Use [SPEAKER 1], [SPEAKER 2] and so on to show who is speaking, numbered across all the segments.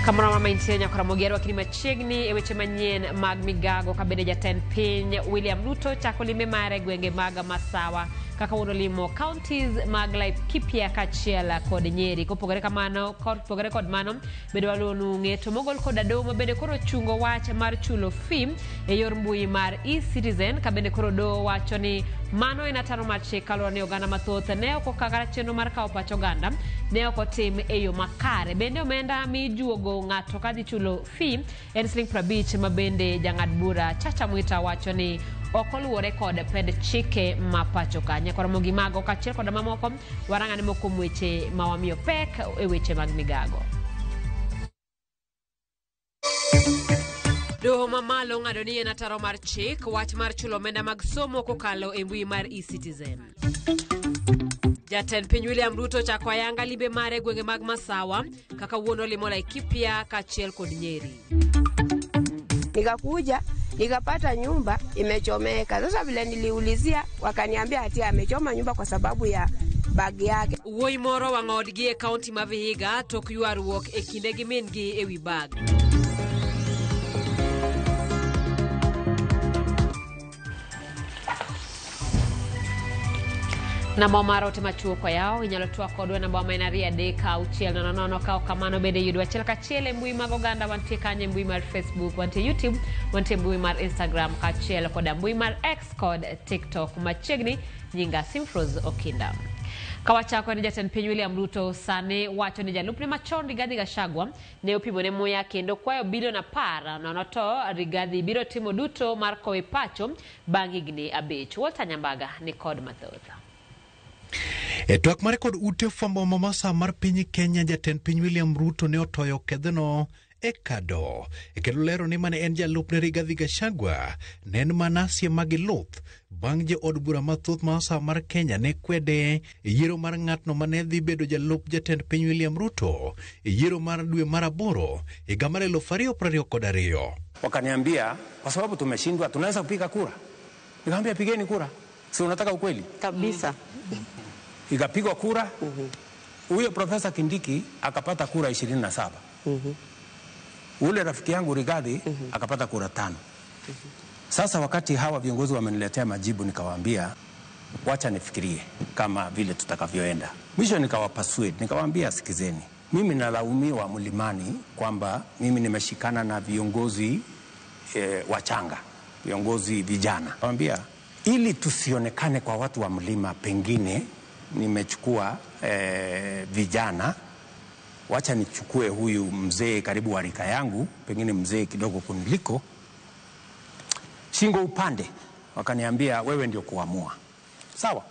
[SPEAKER 1] Kamara maintain Karamogiero akini machiegni eweche manyien mag migago kabede jatend piny William Ruto chako limbe mare gwenge mag Masawa kaka wuono limo counties mag Laikipia kachiel kod Nyeri. Kopogore kod mano bedo walonu ng'eto mogol kod doho mabende koro chungo wach mar chulo fee e yor mbui mar e-Citizen kabende koro doho wacho ni mano en ataro mar chik kaluwore ni oganda mathoth ne ok okagara chenro mar kawo pach oganda ne ok otim e yo makare. Bende omenda mijuogo ng'ato kadhi chulo fee en siling 50 mabende jang'ad bura Chacha Mwita wacho ni ok oluwore kod pend chike ma pacho kanya. Koromogi mago kachiel kod mamoko warang'ane moko weche mawamiyo pek e weche mag migago. Doho mamalo ng'ado ni en ataro mar chik wach mar chulo omenda mag somo kokalo e mbui mar e-Citizen. Jatend piny William Ruto chako ayanga limbe mare gwenge mag Masawa kaka wuono limo Laikipia kachiel kod Nyeri.
[SPEAKER 2] Nikakuja nikapata nyumba imechomeka. Sasa vile niliulizia wakaniambia ati amechoma nyumba kwa sababu ya bagi yake.
[SPEAKER 1] Wuoyi moro wang'odgi e kaunti ma Vihiga tok ywaruok e kinde gi min-gi ewi bag. Namba maro tema chuo kwa yao inyalo tuwa kodwe namba mainari adeka uchiel nono kao kamano bede yudu achiel kachiel mbui mag oganda wantie kanye mbui mar Facebook, wantie YouTube, wantie mbui mar Instagram kachiel koda mbui mar X kod TikTok machiegni nyinga Simfroz Okinda. Kawachako ni jatend piny William Ruto sane wacho ni jalupne machon Rigathi Gachagua ne opimone muya kendo kwayo bilion 10 nono to Rigathi biro timo duto mar kowe pacho bang' higni 5. Walter Nyambaga ni kod mathoth.
[SPEAKER 3] E twak mare kod ute fwambo mamasa mar piny Kenya, jatend piny William Ruto ne otoyo kedhno e kado. E kendo lero ni mane en jalupne Rigathi Gachagua ne en manasie magiluth bang' je od bura mathoth mamasa mar Kenya ne kwede e yiero mar ng'atno mane dhi bedo jalup jatend piny William Ruto e yiero mar dwe mar 8 higa mar 2022.
[SPEAKER 4] Wakaniambia kwa sababu tumeshindwa tunaweza kupiga kura. Nikamwambia pigeni kura. Si unataka ukweli?
[SPEAKER 2] Kabisa.
[SPEAKER 4] Ikapigwa kura. Huyo Profesa Kindiki akapata kura 27. Ule rafiki yangu Rigathi akapata kura 5. Sasa wakati hawa viongozi wameniletea majibu nikawaambia wacha nifikirie kama vile tutakavyoenda. Mwisho nikawapasuade, nikawaambia sikizeni. Mimi nalaumiwa Mlimani kwamba mimi nimeshikana na viongozi wachanga, viongozi vijana. Nawaambia ili tusionekane kwa watu wa Mlima, pengine nimechukua vijana, wacha nichukue huyu mzee karibu wa rika yangu, pengine mzee kidogo kuniliko, shingo upande. Wakaniambia wewe ndio kuamua. Sawa.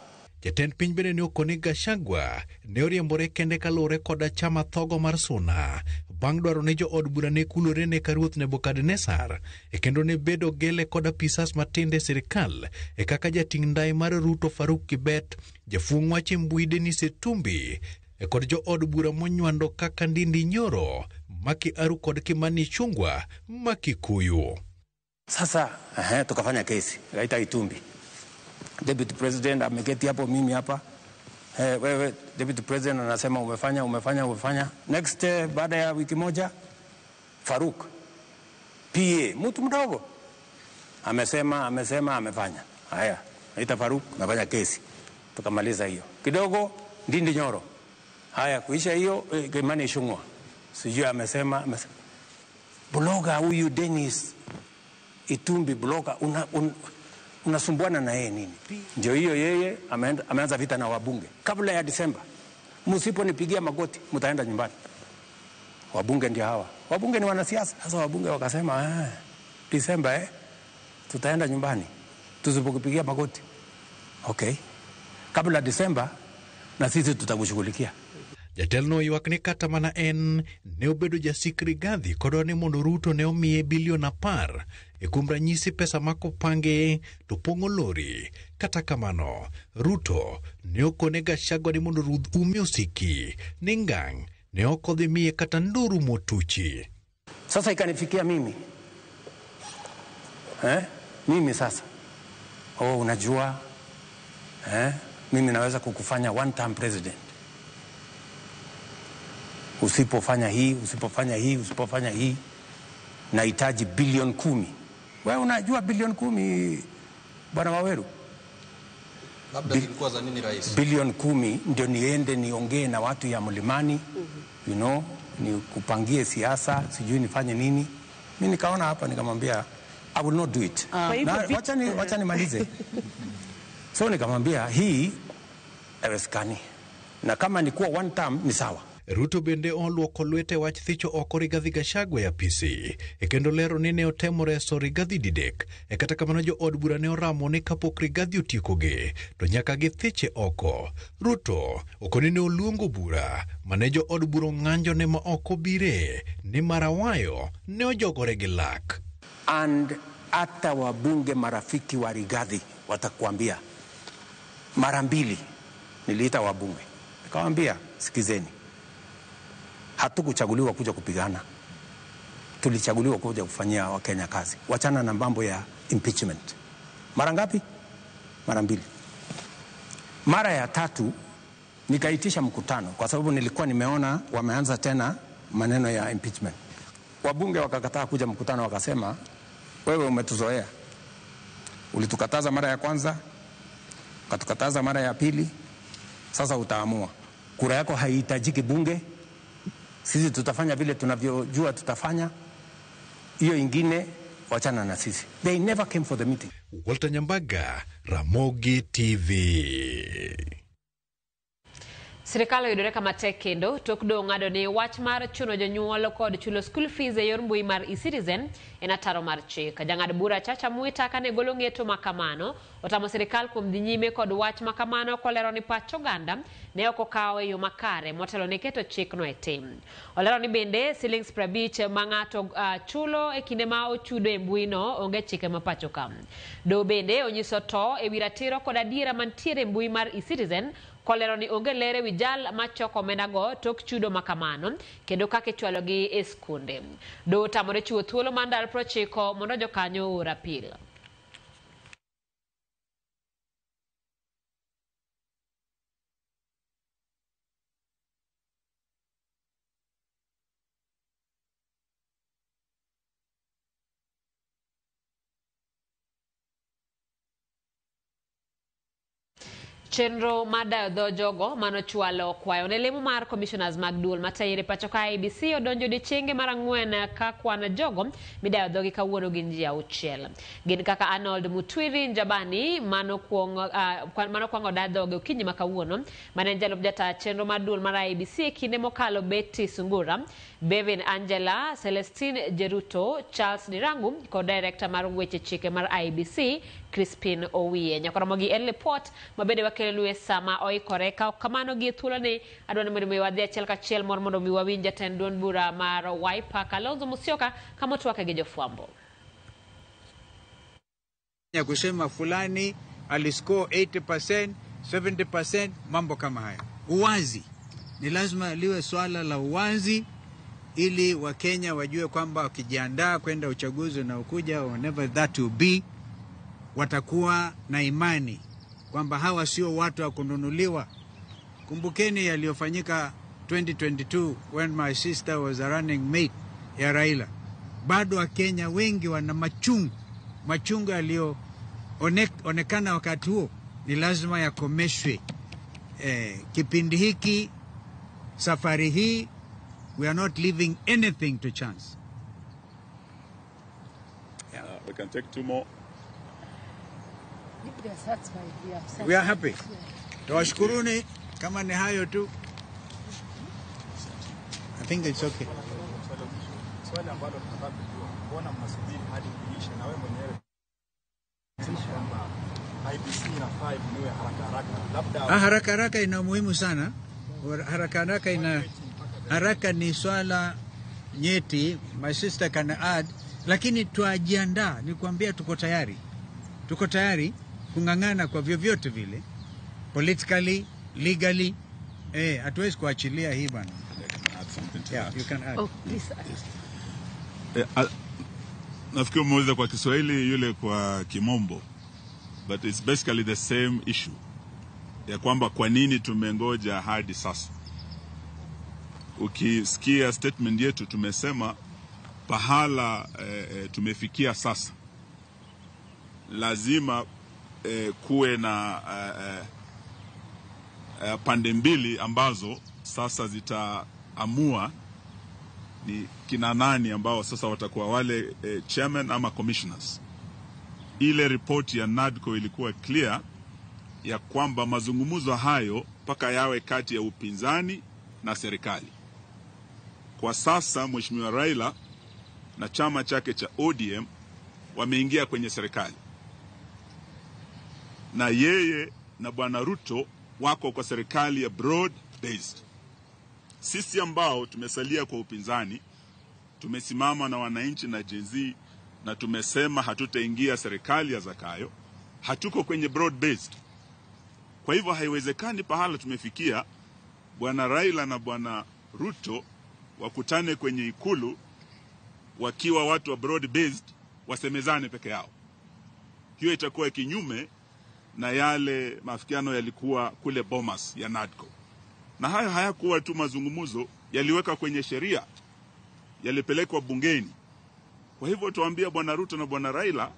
[SPEAKER 3] Jatend piny bende ne okoni Gachagua ne oriembore kende kalure koda chama thogo mar Suna bang' dwaro ne jo od bura ne kulore ne karuoth Nebukadnesar e kendo ne bedo gele koda pisas matinde sirikal e kaka jating' ndai mar Ruto Faruk Kibet, jafung' wache mbui Dennis Etumbi e kod jo od bura monywando kaka Ndindi Nyoro, Maki Aru kod Kimani Chungwa, Maki Kuyu.
[SPEAKER 4] Sasa tukafanya kesi, kaita Itumbi. Deputy President ameketi hapo, mimi hapa. Wewe Deputy President anasema umefanya. Next baada ya wiki moja Faruk PA mtu mdogo amesema amefanya. Haya, naita Faruk, nafanya kesi. Tukamaliza hiyo. Kidogo Ndindi Nyoro. Haya, kuisha hiyo Kimani Chungwa. Sijui amesema. Bloga huyu Dennis Itumbi bloga unasumbuana na yeye nini? Ndio hiyo yeye ameanza vita na wabunge. Kabla ya Disemba, msiponipigia magoti mtaenda nyumbani. Wabunge ndio hawa. Wabunge ni wanasiasa. Sasa wabunge wakasema Disemba tutaenda nyumbani tusipokupigia magoti. Okay. Kabla Disemba na sisi tutakushughulikia.
[SPEAKER 3] Jatelno ywak ni kata mana en ne obedo jasik Rigathi kodwa ni mondo Ruto ne omiye bilion 10 e kuom ranyisi pesa makopange to pong'o lori. Kata kamano, Ruto ne okone Gachagua ni mondo rudh ume osiki ni ngang' ne ok odhi miye kata nduru motuchi.
[SPEAKER 4] Sasa ikanifikia mimi. Mimi sasa. Unajua mimi naweza kukufanya one term president. usipofanya hii nahitaji bilioni 10. Wewe unajua bilioni 10 Bwana Waweru?
[SPEAKER 5] Labda zilikuwa za nini rais?
[SPEAKER 4] Bilioni 10 ndio niende niongee na watu ya Mlimani, you know, ni kupangie siasa, sijui nifanye nini. Mimi nikaona hapa nikamwambia I will not do it. Wacha nimalize. So nikamwambia hii haiwezekani. Na kama nikuwa one term ni sawa.
[SPEAKER 3] Ruto bende oluoko lwete wach thicho oko Rigathi Gachagua ya PC. Kendo lero ni ne otemo reso Rigathi didek. Kata kamano jo od bura ne oramo ni kapok Rigathi otiekogi to nyaka githiche oko. Ruto okonene oluongo bura mane jo od bura ng'anjo ne ma oko bire ni Marawayo ne ojogore gi lak.
[SPEAKER 4] And hata wabunge marafiki wa Rigathi watakuambia mara 2 niliita wabunge. Nikamwambia sikizeni. Hatukuchaguliwa kuja kupigana. Tulichaguliwa kuja kufanyia Wakenya kazi. Wachana na mambo ya impeachment. Mara ngapi? Mara 2. Mara ya 3 nikaitisha mkutano kwa sababu nilikuwa nimeona wameanza tena maneno ya impeachment. Wabunge wakakataa kuja mkutano, wakasema wewe umetuzoea. Ulitukataza mara ya kwanza, ukatukataza mara ya 2. Sasa utaamua. Kura yako haihitajiki bunge. Sisi tutafanya vile tunavyojua tutafanya. Hiyo ingine wachana na sisi. They never came for the meeting.
[SPEAKER 3] Walter Nyambaga, Ramogi TV.
[SPEAKER 1] Sirikal oyudore kama tek kendo tok do ng'ado ni wach mar chuno jonyuol kod chulo school fees e yor mbui mar eCitizen en ataro mar chik. Jang'ad bura Chacha Mwita kane golo ng'eto makamano otamo sirikal kuom dhi nyime kod wach makamano kolero ni pach oganda ne ok okawo e yo makare motelo ni keto chikno e tim. Olero ni bende shillings 50 ma ng'ato chulo e kinde ma ochudo e mbuino onge chike ma pacho kam. Do bende onyiso to e wi ratiro kod adiera mantiere e mbui mar eCitizen kolero ni onge lere wi jal machoko omendago tok chudo makamano kendo kake chwalogi e skunde. Do tamore chiwo thuolo mar ndalo 90 mondo jokanyo ora apil. Chenro madayo dho jogo manochwalo kwayo ne lemo mar commissioners mag duol matayire pacho ka IEBC odonjo odiochienge mar 4 ka kwan jogo midayo dhogi kawuono gin ji 6. Gin kaka Arnold Mutwiri Njabani manokwongo dayo dhoge okinyi ma kawuono, mane jalup jata chenro mar duol mar IEBC kinde mokalo Betty Sungura, Bevin Angela, Celestine Jeruto, Charles Dirangu kod director mar weche chike mar IEBC Crispin Owiye. Nyakoromogi en report mabende wakelo e sama oikore ka kamano gi thuolo ni adwani mondo mi wadhi achiel kachiel mondo mi wawinj jatend duond bura mar Wiper Kalonzo Musyoka kama tuwake gi jofwambo.
[SPEAKER 6] Ya kusema fulani aliscore 80%, 70%, mambo kama haya. Uwazi. Ni lazima liwe swala la uwazi ili Wakenya wajue kwamba wakijiandaa kwenda uchaguzi unaokuja, whenever that will be, watakuwa na imani kwamba hawa sio watu wa kununuliwa. Kumbukeni yaliyofanyika 2022 when my sister was a running mate ya Raila. Bado Wakenya wengi wana machungu yaliyoonekana wakati huo ni lazima yakomeshwe. Kipindi hiki, safari hii, we are not leaving anything to chance.
[SPEAKER 7] We can take 2 more.
[SPEAKER 6] We are happy. Tuwashukuruni kama ni hayo tu. I think it's okay.
[SPEAKER 7] Swali ambalo tunataka kujua, mbona mnasubiri hadi kuisha na wewe mwenyewe kwamba IEBC inafaa iwe haraka.
[SPEAKER 6] Haraka ina muhimu sana. Haraka ni swala nyeti, my sister can add, lakini tuajiandaa, nikwambia tuko tayari kungangana kwa vyovyote vile, politically, legally. Hatuwezi kuachilia hii bwana. Yeah, you can add.
[SPEAKER 1] Oh, please.
[SPEAKER 7] Nafikiri mmoja kwa Kiswahili yule kwa Kimombo, but it's basically the same issue ya kwamba kwa nini tumengoja hadi sasa.
[SPEAKER 8] ukisikia statement yetu tumesema pahala tumefikia sasa lazima kuwe na pande mbili ambazo sasa zitaamua ni kina nani ambao sasa watakuwa wale chairman ama commissioners. Ile report ya NADCO ilikuwa clear ya kwamba mazungumzo hayo mpaka yawe kati ya upinzani na serikali. Kwa sasa Mheshimiwa Raila na chama chake cha ODM wameingia kwenye serikali, na yeye na Bwana Ruto wako kwa serikali ya broad based. Sisi ambao tumesalia kwa upinzani tumesimama na wananchi na Gen Z na tumesema hatutaingia serikali ya Zakayo, hatuko kwenye broad based. Kwa hivyo haiwezekani pahala tumefikia Bwana Raila na Bwana Ruto wakutane kwenye ikulu wakiwa watu wa broad based wasemezane peke yao. Hiyo itakuwa kinyume na yale maafikiano yalikuwa kule Bomas ya NADCO. Na hayo hayakuwa tu mazungumzo, yaliweka kwenye sheria, yalipelekwa bungeni. Kwa hivyo tuambia Bwana Ruto na Bwana Raila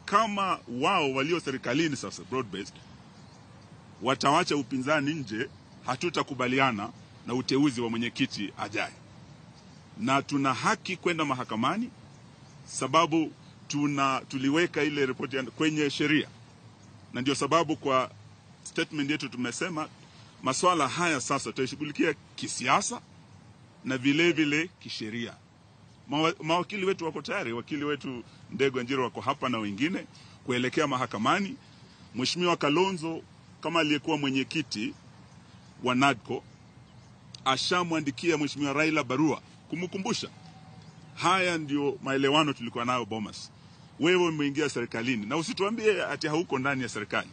[SPEAKER 8] kama wao walio serikalini sasa broad based watawacha upinzani nje, hatutakubaliana na uteuzi wa mwenyekiti ajaye. Na tuna haki kwenda mahakamani sababu tuliweka ile report kwenye sheria. Na ndio sababu kwa statement yetu tumesema masuala haya sasa tutashughulikia kisiasa na vile vile kisheria. Mawakili wetu wako tayari, wakili wetu Ndegwa Njiro wako hapa na wengine kuelekea mahakamani. Mheshimiwa Kalonzo kama aliyekuwa mwenyekiti wa NADCO ashamwandikia Mheshimiwa Raila barua kumkumbusha. Haya ndio maelewano tulikuwa nayo Bomas. Wewe umeingia serikalini na usituambie ati hauko ndani ya serikali.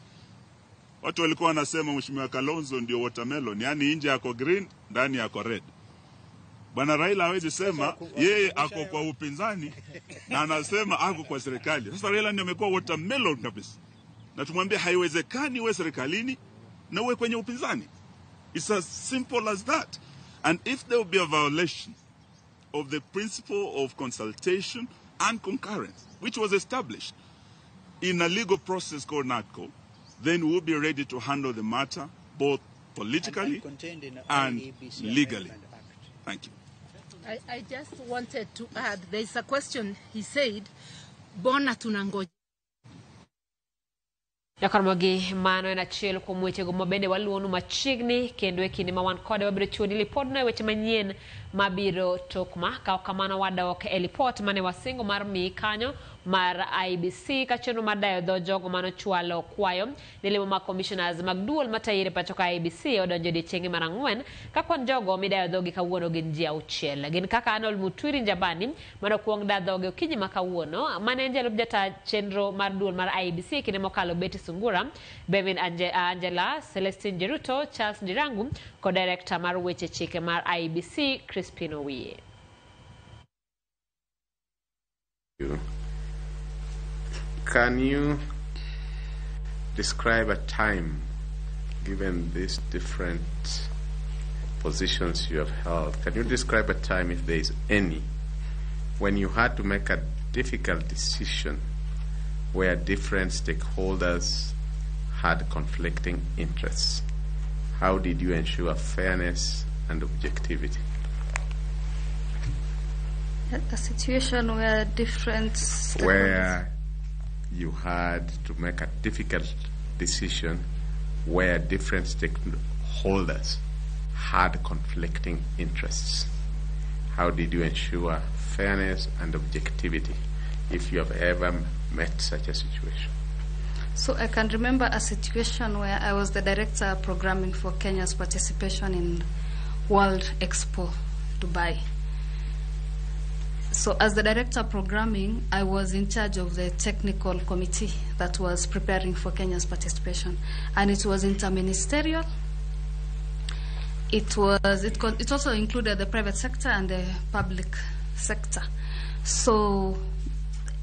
[SPEAKER 8] Watu walikuwa wanasema Mheshimiwa Kalonzo ndio watermelon, yani nje yako green, ndani yako red. Bwana Raila hawezi sema yeye ako kwa upinzani na anasema ako kwa serikali. Sasa Raila ndio amekuwa watermelon kabisa. Na tumwambie haiwezekani uwe serikalini na uwe kwenye upinzani. It's as simple as that. And if there will be a violation of the principle of consultation and concurrence, which was established in a legal process called NADCO, then we'll be ready to handle the matter both politically and legally. Thank you.
[SPEAKER 9] I just wanted to add, there is a question. He said, Bona tunangoja.
[SPEAKER 1] Yakaramogi mano en achiel kuom wechego mabende waluonu machiegni kendo e kinde ma wan kode wabiro chiwo lipodno e weche manyien mabiro tokma ka kamano wadok e lipot mane wasingo mar mi kanyo mar IBC ka chenro mar dayo dho jogo mano chwalo kwayo ne lemo ma commissioners mag duol matayire pacho ka IBC odonjo odiechienge mar 4 ka kwan jogo midayo dhogi kawuono gin ji 6 gin kaka Arnold Mutwiri Njabani mano kuong da dhogi okinyi ma kawuono mane en jalup jata chenro mar duol mar IBC kinde mokalo Betty Sungura, Bevin Angela, Celestine Jeruto, Charles Ndirangu, co-director mar weche chike mar IBC, Crispin Owiye.
[SPEAKER 10] Can you describe a time, given these different positions you have held, can you describe a time, if there is any, when you had to make a difficult decision where different stakeholders had conflicting interests? How did you ensure fairness and objectivity?
[SPEAKER 11] A situation where
[SPEAKER 10] where you had to make a difficult decision where different stakeholders had conflicting interests. How did you ensure fairness and objectivity, if you have ever met such a situation?
[SPEAKER 11] So I can remember a situation where I was the director of programming for Kenya's participation in World Expo Dubai. So as the director of programming, I was in charge of the technical committee that was preparing for Kenya's participation, and it was interministerial. It also included the private sector and the public sector. So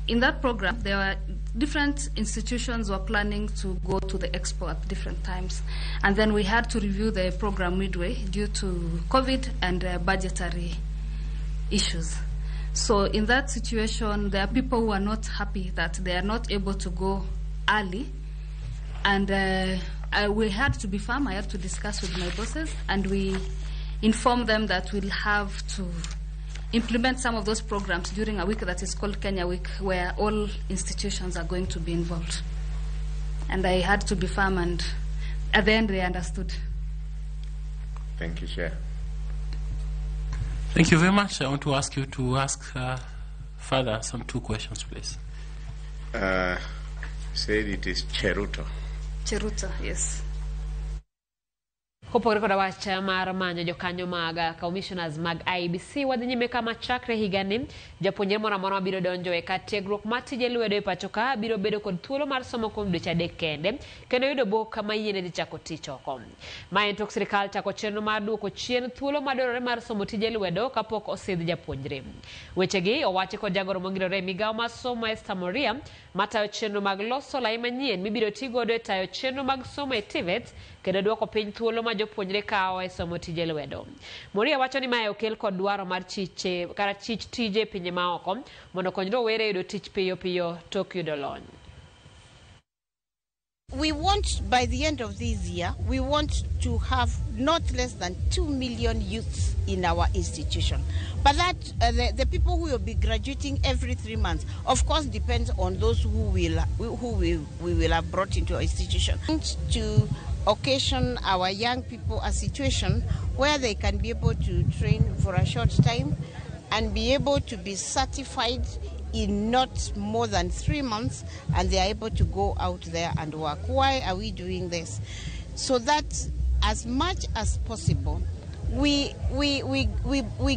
[SPEAKER 11] in that program, there were different institutions were planning to go to the expo at different times. And then we had to review the program midway due to COVID and budgetary issues. So in that situation, there are people who are not happy that they are not able to go early. And we had to be firm. I had to discuss with my bosses, and we informed them that we'll have to implement some of those programs during a week that is called Kenya Week, where all institutions are going to be involved. And I had to be firm, and at the end they understood.
[SPEAKER 10] Thank you, Chair.
[SPEAKER 12] Thank you very much. I want to ask you to ask further some 2 questions, please.
[SPEAKER 10] Said it is Cheruto.
[SPEAKER 11] Cheruto, yes.
[SPEAKER 1] Kopogore koda wach mar manyo jokanyo mag commissioners mag IEBC wadhi nyime kama chakre higani japuonjre moro amora biro donjo e kar tiegruok mar tije lwedo e pacho ka biro bedo kod thuolo mar somo kuom dweche 3 kende kendo yudo bok ma yiene dhi chako tich oko. Ma en tok sirikal chako chenro mar duoko chien thuolo madwarore mar somo tije lwedo kapok osidh japuonjre. Wechegi owachi kod jagoro mongirore migawo mar somo Esther Moria matayo chenro mag loso lai manyien mibiro tigodo e tayo chenro mag somo e TVET kendo duoko piny thuolo ma jopuonjre kawo e somo tije lwedo. Moria wacho ni mae okel kod dwaro mar chich tije pinje maoko mondo kony rowere yudo tich piyo piyo tok yudo lony.
[SPEAKER 13] We want, by the end of this year, we want to have not less than 2 million youths in our institution. But that the people who will be graduating every 3 months, of course, depends on those who we will have brought into our institution. To occasion our young people a situation where they can be able to train for a short time and be able to be certified in not more than 3 months, and they are able to go out there and work. Why are we doing this? So that as much as possible, we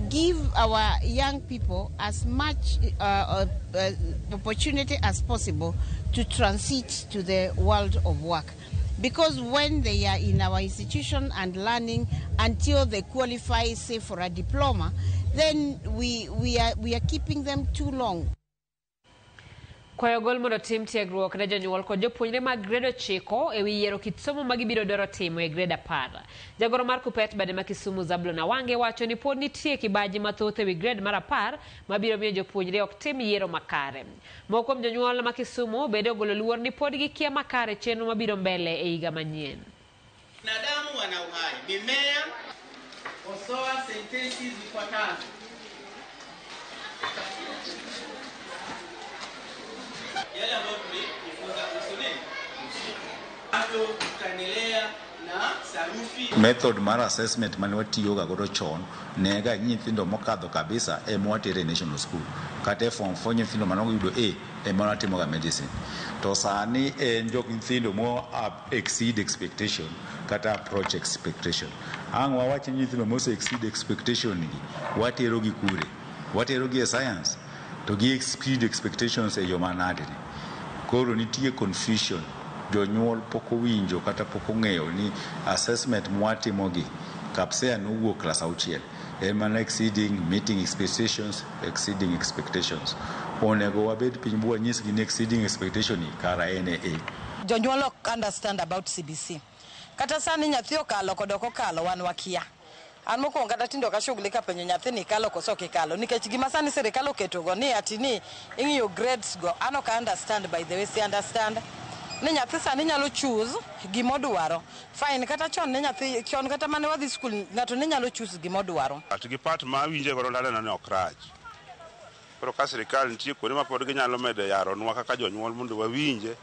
[SPEAKER 13] give our young people as much opportunity as possible to transit to the world of work. Because when they are in our institution and learning until they qualify, say, for a diploma, then we are keeping them too long.
[SPEAKER 1] Kwayo gol mondo tim tiegruok ne jonyuol kod jopuonjre mag grade 9 e wi yiero kit somo ma gibiro dwaro timo e grade 10. Jagoro mar Kupet bade ma Kisumu Zablon Awange wacho ni pod nitie kibaji mathoth e wi grade mar 10 ma biro miyo jopuonjre ok tim yiero makare. Moko kuom jonyuol ma Kisumu bende ogolo luor ni pod gikia makare chenro ma biro mbele e higa manyien.
[SPEAKER 14] Binadamu wana uhai. Mimea hutoa sentensi zifuatazo. Yale ambayo tulijifunza kuhusu nini? Hapo tutaendelea na sarufi.
[SPEAKER 15] Method mar assessment mane watiyoga godo chon nega nyithindo mokadho kabisa e mwatere national school kata form 4 nyithindo mane yudo A e mana timo ga medicine. To sani en jok nyithindo mo exceed expectation kata approach expectation. Angwa wacho nyithindo mo exceed expectation ni watero gi kure. Watero gi science to gi exceed expectations e yo manade. Koro nitie confusion. Jonyuol poko winjo kata poko ng'eyo ni assessment mwatimo gi kapsea nowuok class 6 en mana exceeding meeting expectations, exceeding expectations. Onego wabed piny bwa nyisgi ni exceeding expectation kara ene A.
[SPEAKER 16] Jonyuol ok understand about CBC. Kata sani nyathi okalo kod ok okalo wan wakia. An mokwongo kata tindo ka shughuli ka penjo nyathi ni kalo koso kikalo nikech gima sani sirikal oketo go ni atini ing'iyo grades go an ok understand. By the way, si understand ni nyathi sani nyalo choose gimodwaro fine kata chon ne nyathi chon kata mane wadhi school ngato ne nyalo choose gimodwaro
[SPEAKER 17] atgi part ma winje go ndalo ne okraj. Koro ka sirikal nitie kuonde ma pod ginyalo medo yaronwa kaka jonyuol mondo wawinje.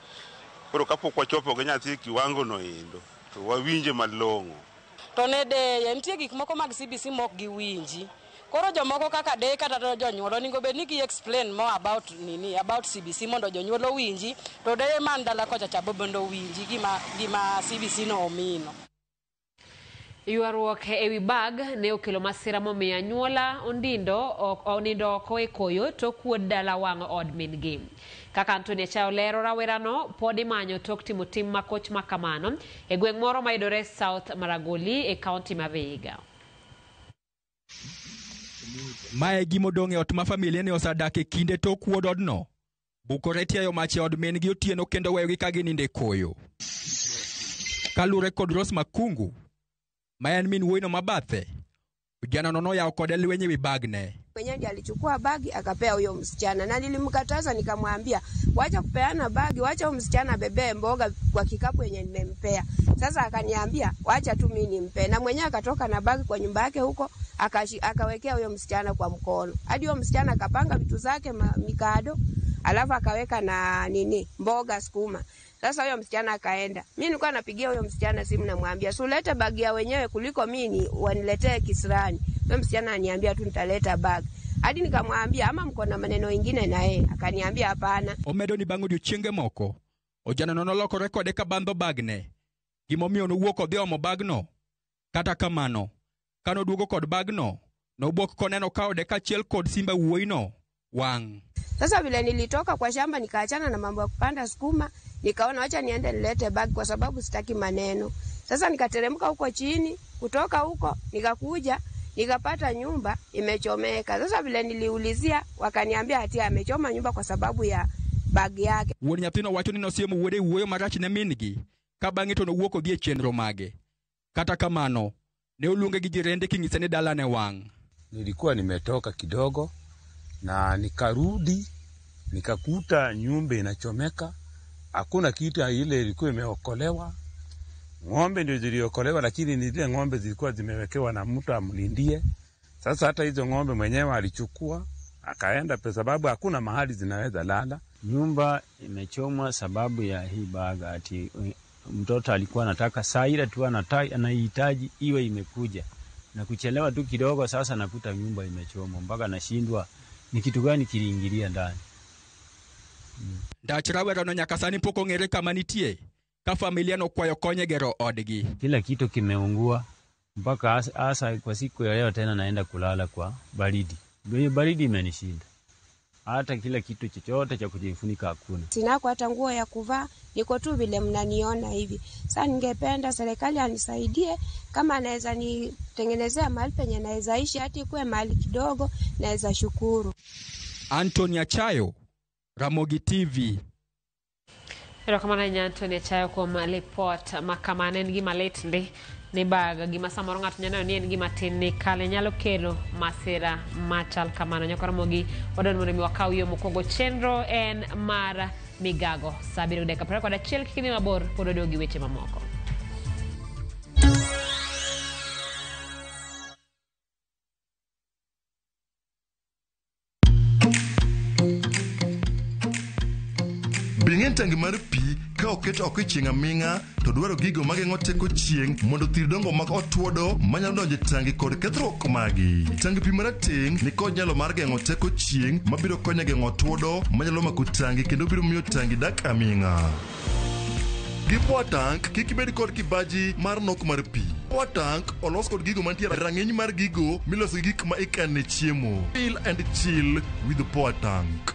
[SPEAKER 17] Koro kapok wachopo gi nyathi kiwango no endo to wawinje malong'o.
[SPEAKER 16] To ne de nitie gik moko mag CBC mok giwinji. Koro jomoko kaka de kata jonyuol onego bed ni gi explain more about CBC mondo jonyuol owinji to de man dala kocha cha bobondo winji gima CBC no omino.
[SPEAKER 1] Ywaruok e wi bag ne okelo masira momiyo anyuola onindo oko e koyo to kuod dala wang'o od min gi. Kaka Antonia Chao lero, rawerano pod imanyo tok timo tim makoch makamano e gweng' moro mayudore South Maragoli e kaunti ma Vihiga.
[SPEAKER 18] Mae gimodong' e ot ma familia ne osadak e kinde tok wuod odno. Bukoreti ayo machi od min gi otieno kendo weyogi ka gininde koyo. Kalure kod Ros Makungu, ma en min wuoyino mabathe, ujana nono yao kode lwenye wi bagne.
[SPEAKER 2] Mwenyewe ndiye alichukua bagi akapea huyo msichana, na nilimkataza nikamwambia wacha kupeana bagi, wacha huyo msichana bebe mboga kwa kikapu yenye nimempea. Sasa akaniambia wacha tu mimi nimpe, na mwenyewe akatoka na bagi kwa nyumba yake huko akawekea huyo msichana kwa mkono. Hadi huyo msichana akapanga vitu zake mikado, alafu akaweka na mboga sukuma. Sasa huyo msichana akaenda. Mimi nilikuwa napigia huyo msichana simu namwambia, "Sulete bagi ya wenyewe kuliko mimi waniletee kisirani." Huyo msichana ananiambia tu nitaleta bagi. Hadi nikamwambia ama mko na maneno mengine na yeye. Akaniambia hapana.
[SPEAKER 18] Omedo ni bangu odiochienge moko. Ojana nono lokore kode ka bando bagne. Gimomiyo nowuok odhi omo bagno. Kata kamano, kano duogo kod bagno, nobuok koneno ka ode kachiel kod simba wuoyino wang'.
[SPEAKER 2] Sasa vile nilitoka kwa shamba nikaachana na mambo ya kupanda sukuma, nikaona acha niende nilete bagi kwa sababu sitaki maneno. Sasa nikateremka huko chini, kutoka huko nikakuja, nikapata nyumba imechomeka. Sasa vile niliulizia wakaniambia ati amechoma nyumba kwa sababu ya bagi yake.
[SPEAKER 18] Wuon nyathino wacho ni nosiemo wuode wuoyo marach ne min-gi, ka bang'e to nowuok odhi e chenro mage. Kata kamano, ne oluonge gi jirende king'ise ni dala ne wang'.
[SPEAKER 19] Nilikuwa nimetoka kidogo na nikarudi nikakuta nyumba inachomeka. Hakuna kitu ile ilikuwa imeokolewa. Ng'ombe ndio ziliokolewa, lakini ni zile ng'ombe zilikuwa zimewekewa na mtu amlindie. Sasa hata hizo ng'ombe mwenyewe alichukua akaenda kwa sababu hakuna mahali zinaweza lala.
[SPEAKER 20] Nyumba imechomwa sababu ya hii baga, ati mtoto alikuwa anataka saa ile tu anahitaji iwe imekuja na kuchelewa tu kidogo. Sasa nakuta nyumba imechomwa mpaka nashindwa ni kitu gani kiliingilia ndani.
[SPEAKER 18] Ndachrawera no nyaka sani pok ong'ere kama nitie ka familia no kwayo konye gero odgi.
[SPEAKER 20] Kila kitu kimeungua mpaka asa kwa siku ya leo tena naenda kulala kwa baridi. Baridi imenishinda. Hata kila kitu chochote cha kujifunika hakuna.
[SPEAKER 2] Sinako hata nguo ya kuvaa, niko tu vile mnaniona hivi. Sasa ningependa serikali anisaidie kama anaweza nitengenezea mahali penye naweza ishi hata ikuwe mahali kidogo, naweza shukuru.
[SPEAKER 18] Anthony Achayo, Ramogi TV.
[SPEAKER 1] Erokamano ne Anthony Achayo kuom report makamano. En gima lit ndi ni baga gima samoro ng'ato nyalo ni en gima tin ni kale nyalo kelo masira machal kamano. Nyaka Ramogi wadon mondo mi wakaw yo mokwongo chenro en mar migago. Saa 7:21 kik idhi mabor pod odong gi weche mamoko.
[SPEAKER 21] Bing'en tangi mar pi ka oket oko e chieng' aming'a to dwaro gigo mageng'o teko chieng' mondo thir dongo mag otuodo manyalo donjo e tangi kod kethruok magi. Tangi pi marateng' ni kod nyalo mar geng'o teko chieng' mabiro konyo e geng'o otuodo manyalo mako tangi kendo biro miyo tangi dak aming'a. Gi Poa Tank kik ibed kod kibaji mar nok mar pi. Poa Tank olos kod gigo mantie rang'iny mar gigo miloso gi gik ma ikane chiemo. Feel and chill with the Poa Tank.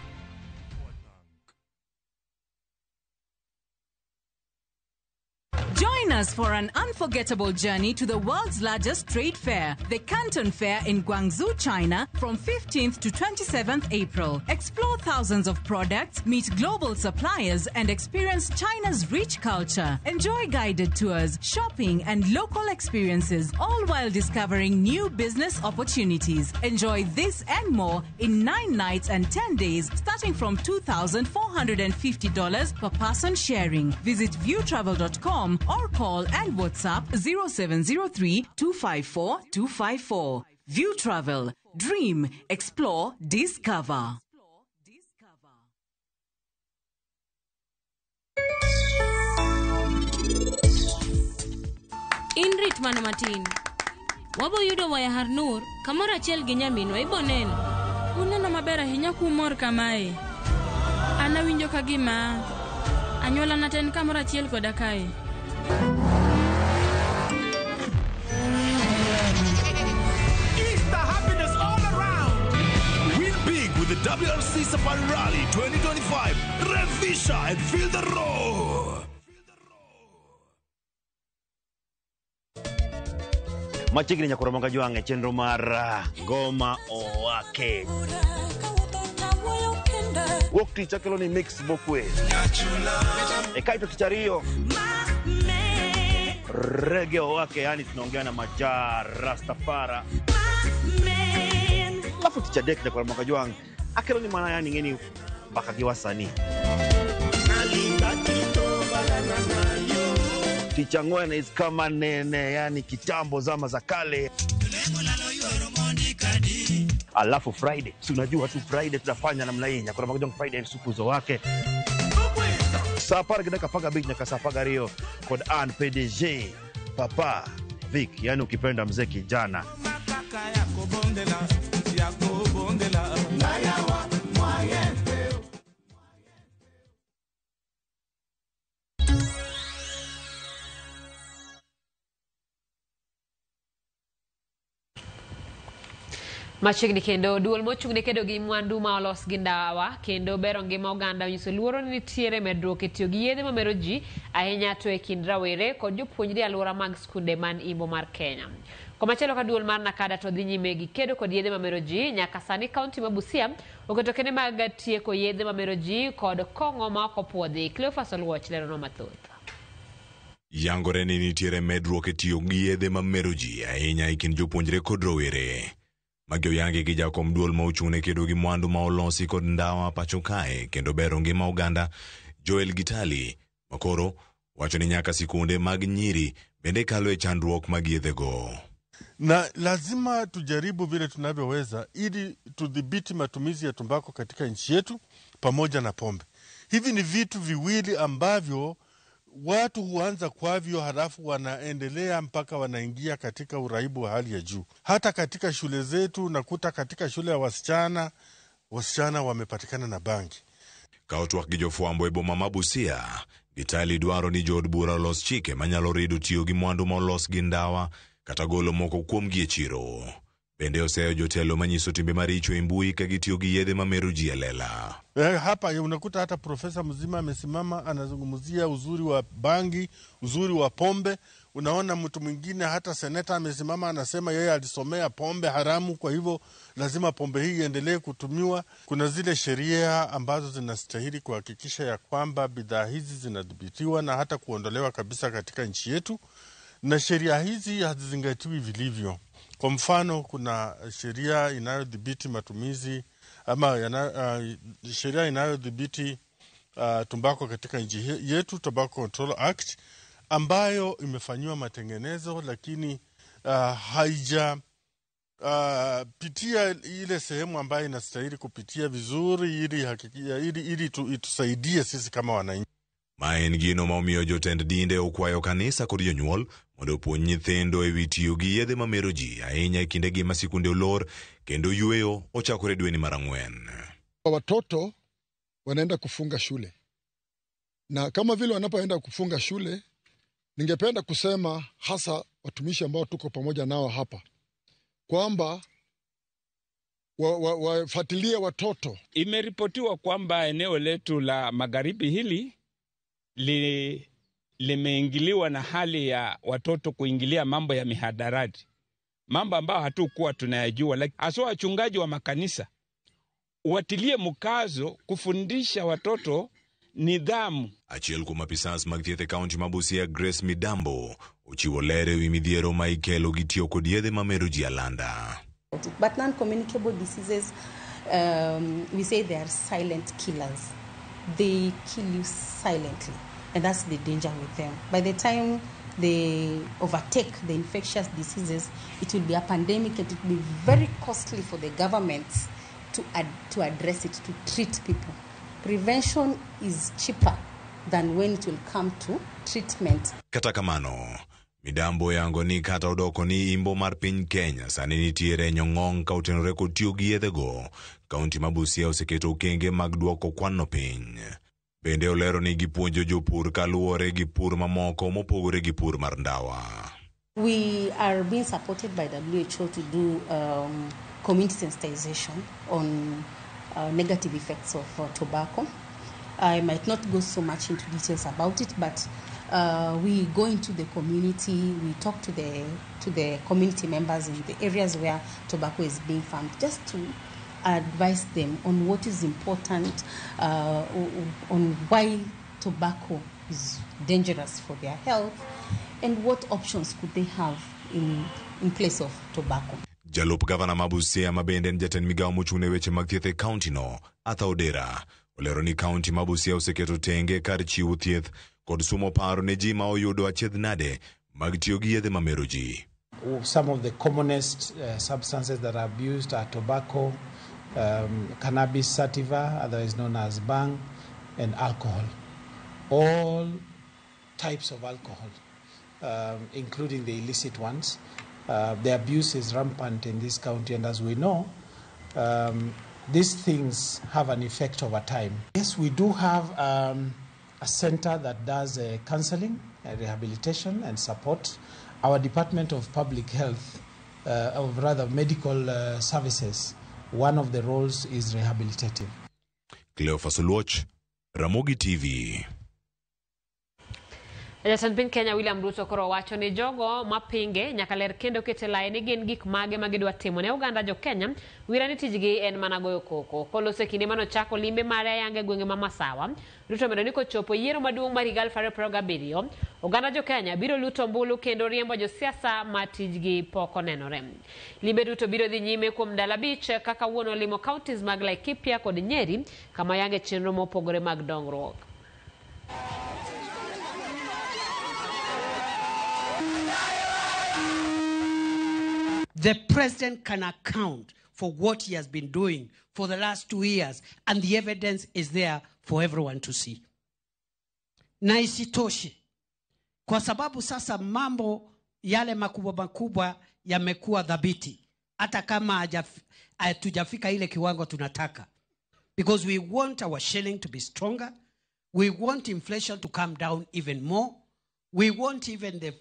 [SPEAKER 22] Join us for an unforgettable journey to the world's largest trade fair, the Canton Fair in Guangzhou, China, from 15th to 27th April. Explore thousands of products, meet global suppliers, and experience China's rich culture. Enjoy guided tours, shopping, and local experiences, all while discovering new business opportunities. Enjoy this and more in 9 nights and 10 days, starting from $2,450 per person sharing. Visit viewtravel.com or call and WhatsApp 0703 254 254. View Travel. Dream, explore, discover.
[SPEAKER 23] Inrit mana matin. Wabo yudo waya Harnur, kamora achiel gi nyaminwa iboneno.
[SPEAKER 24] Uneno maber ahinya kumor kamae. Ana winjo kagima anyuola na ten kamora achiel koda kae.
[SPEAKER 25] Easter happiness all around. Win big with the WRC Safari Rally 2025. Revisha and feel the roar.
[SPEAKER 26] Machigni nyakoro manga juange chenro mar Goma Owake. Wok tich akelo ni mix bokwe. Kaito tichario. Reggae wake, yani tunaongea na majaa Rastafara. Alafu tichadek na kwa Makajwang akelo ni maana yani ngeni mpaka kiwasani. Tichangwena is kama nene, yani kitambo zama za kale. Alafu Friday, si unajua tu Friday tutafanya namna hii, kwa Makajwang Friday siku zo wake. Sapara kidaka paga big nyaka sapaga rio kod an PDG Papa Vic, yani ukipenda mzee kijana.
[SPEAKER 1] Machiegni kendo duol mochung'ne kedo gi mwandu ma olos gi ndawa kendo bero ngima oganda nyiso luoro ni nitiere medruok e tiyo gi yedhe mamero ji ahinya to e kind rawere kod jopuonjre alwora mag skunde man Imbo mar Kenya. Komachielo ka duol mar Nakada to dhi nyime gi kedo kod yedhe mamero ji, nyaka sani kaunti ma Busia oketo kende mag tieko yedhe mamero ji kod kong'o ma ok opuodhi. Cleophas Oluoch lerono mathoth.
[SPEAKER 3] Yangore ni nitiere medruok e tiyo gi yedhe mamero ji ahinya e kind jopuonjre kod rowere. Magyo yangi gi jakom duol ma ochung'ne kedo gi mwandu ma olosi kod ndawa pacho kae kendo bero ngima oganda, Joel Gitali makoro wacho ni nyaka sikunde mag nyiri bende kalo e chandruok mag yedhego.
[SPEAKER 4] Na lazima tujaribu vile tunavyoweza ili tudhibiti matumizi ya tumbako katika nchi yetu pamoja na pombe. Hivi ni vitu viwili ambavyo watu huanza kwavyo halafu wanaendelea mpaka wanaingia katika uraibu wa hali ya juu. Hata katika shule zetu nakuta katika shule ya wasichana wamepatikana na bangi.
[SPEAKER 3] Kaotwak gi jofwambo e boma ma Busia, Gitali dwaro ni jood bura los chike manyalo rido tiyo gi mwandu ma olos gi ndawa kata golo moko kuomgi e chiro. Bende oseyo jotelo manyiso timbe maricho e mbui ka gitiyo gi yedhe mamero ji alela.
[SPEAKER 4] Hapa unakuta hata profesa mzima amesimama anazungumzia uzuri wa bangi, uzuri wa pombe. Unaona mtu mwingine hata seneta amesimama anasema yeye alisomea pombe haramu, kwa hivyo lazima pombe hii iendelee kutumiwa. Kuna zile sheria ambazo zinastahili kuhakikisha ya kwamba bidhaa hizi zinadhibitiwa na hata kuondolewa kabisa katika nchi yetu, na sheria hizi hazizingatiwi vilivyo. Kwa mfano, kuna sheria inayodhibiti matumizi ama sheria inayodhibiti tumbako katika nchi yetu, Tobacco Control Act, ambayo imefanyiwa matengenezo lakini haija pitia ile sehemu ambayo inastahili kupitia vizuri ili itusaidie sisi kama wananchi.
[SPEAKER 3] Maen gino ma omiyo jotend dinde okwayo kanisa kod jonyuol mondo opuonj nyithindo e wi tiyo gi yedhe mamero ji ahinya e kindegi ma sikunde olor kendo yueyo ochakore dweni mar 4.
[SPEAKER 5] Watoto wanaenda kufunga shule, na kama vile wanapoenda kufunga shule, ningependa kusema hasa watumishi ambao tuko pamoja nao hapa kwamba wafuatilie watoto.
[SPEAKER 6] Imeripotiwa kwamba eneo letu la magharibi hili limeingiliwa na hali ya watoto kuingilia mambo ya mihadarati, mambo ambayo hatukuwa tunayajua. Hasa wachungaji wa makanisa watilie mkazo kufundisha watoto nidhamu.
[SPEAKER 3] Achiel kuom apisas mag thieth e kaunti ma Busia, Grace Midambo, ochiwo ler ewi midhiero ma ikelo gi tiyo kod yedhe mamero ji alanda.
[SPEAKER 7] But non-communicable diseases, we say they are silent killers. They kill you silently, and that's the danger with them. By the time they overtake the infectious diseases, it will be a pandemic, and it will be very costly for the governments to address it, to treat people. Prevention is cheaper than when it will come to treatment.
[SPEAKER 3] Kata kamano, Midambo yango ni kata odoko ni Imbo mar piny Kenya sani nitiere nyong'ong ka otenore kod tiyo gi yedhego. Kaunti ma Busia oseketo okenge mag duoko kwanno piny. Bende olero ni gipuonjo jopur kaluwore gi pur mamoko mopogore gi pur mar ndawa.
[SPEAKER 7] We are being supported by WHO to do community sensitization on negative effects of tobacco. I might not go so much into details about it, but we go into the community, we talk to the community members in the areas where tobacco is being farmed, just to advise them on what is important, on why tobacco is dangerous for their health, and what options could they have in place of tobacco.
[SPEAKER 3] Jalup Gavana Mabusia mabende njeten migao mochune weche mag thieth e county no, Arthur Odera, olero ni county Mabusia oseketo tenge kar chiwo thieth kod sumo paro ne ji ma oyudo achiedh nade mag tiyo gi yedhe mamero ji.
[SPEAKER 8] Some of the commonest substances that are abused are tobacco, cannabis sativa, otherwise known as bang, and alcohol. All types of alcohol, including the illicit ones. The abuse is rampant in this county, and as we know, these things have an effect over time. Yes, we do have a center that does counseling, rehabilitation, and support. Our Department of Public Health, or rather medical services, one of the roles is rehabilitative.
[SPEAKER 3] Cleophas Oluoch, Ramogi TV.
[SPEAKER 1] Jatend piny Kenya William Ruto koro wacho ni jogo mapinge nyaka ler kendo kete lai ni gin gik mage magidwa timo ne oganda jo Kenya wira ni tijgi en mana goyo koko. Kolose kinde mano chako limbe mare ayange gwenge ma Masawa, Ruto medo ni kochopo yiero maduong' mar higa 2027 oganda jo Kenya biro luto mbulu kendo riembo josiasa ma tijgi pok onenore. Limbe duto biro dhi nyime kuom ndalo 5 kaka wuono limo counties mag Laikipia kod Nyeri kama yange chenro mopogore mag dongruok.
[SPEAKER 9] The president can account for what he has been doing for the last 2 years, and the evidence is there for everyone to see. Na isitoshe, kwa sababu sasa mambo yale makubwa yamekuwa dhabiti, hata kama hatujafika ile kiwango tunataka. Because we want our shilling to be stronger, we want inflation to come down even more, we want even the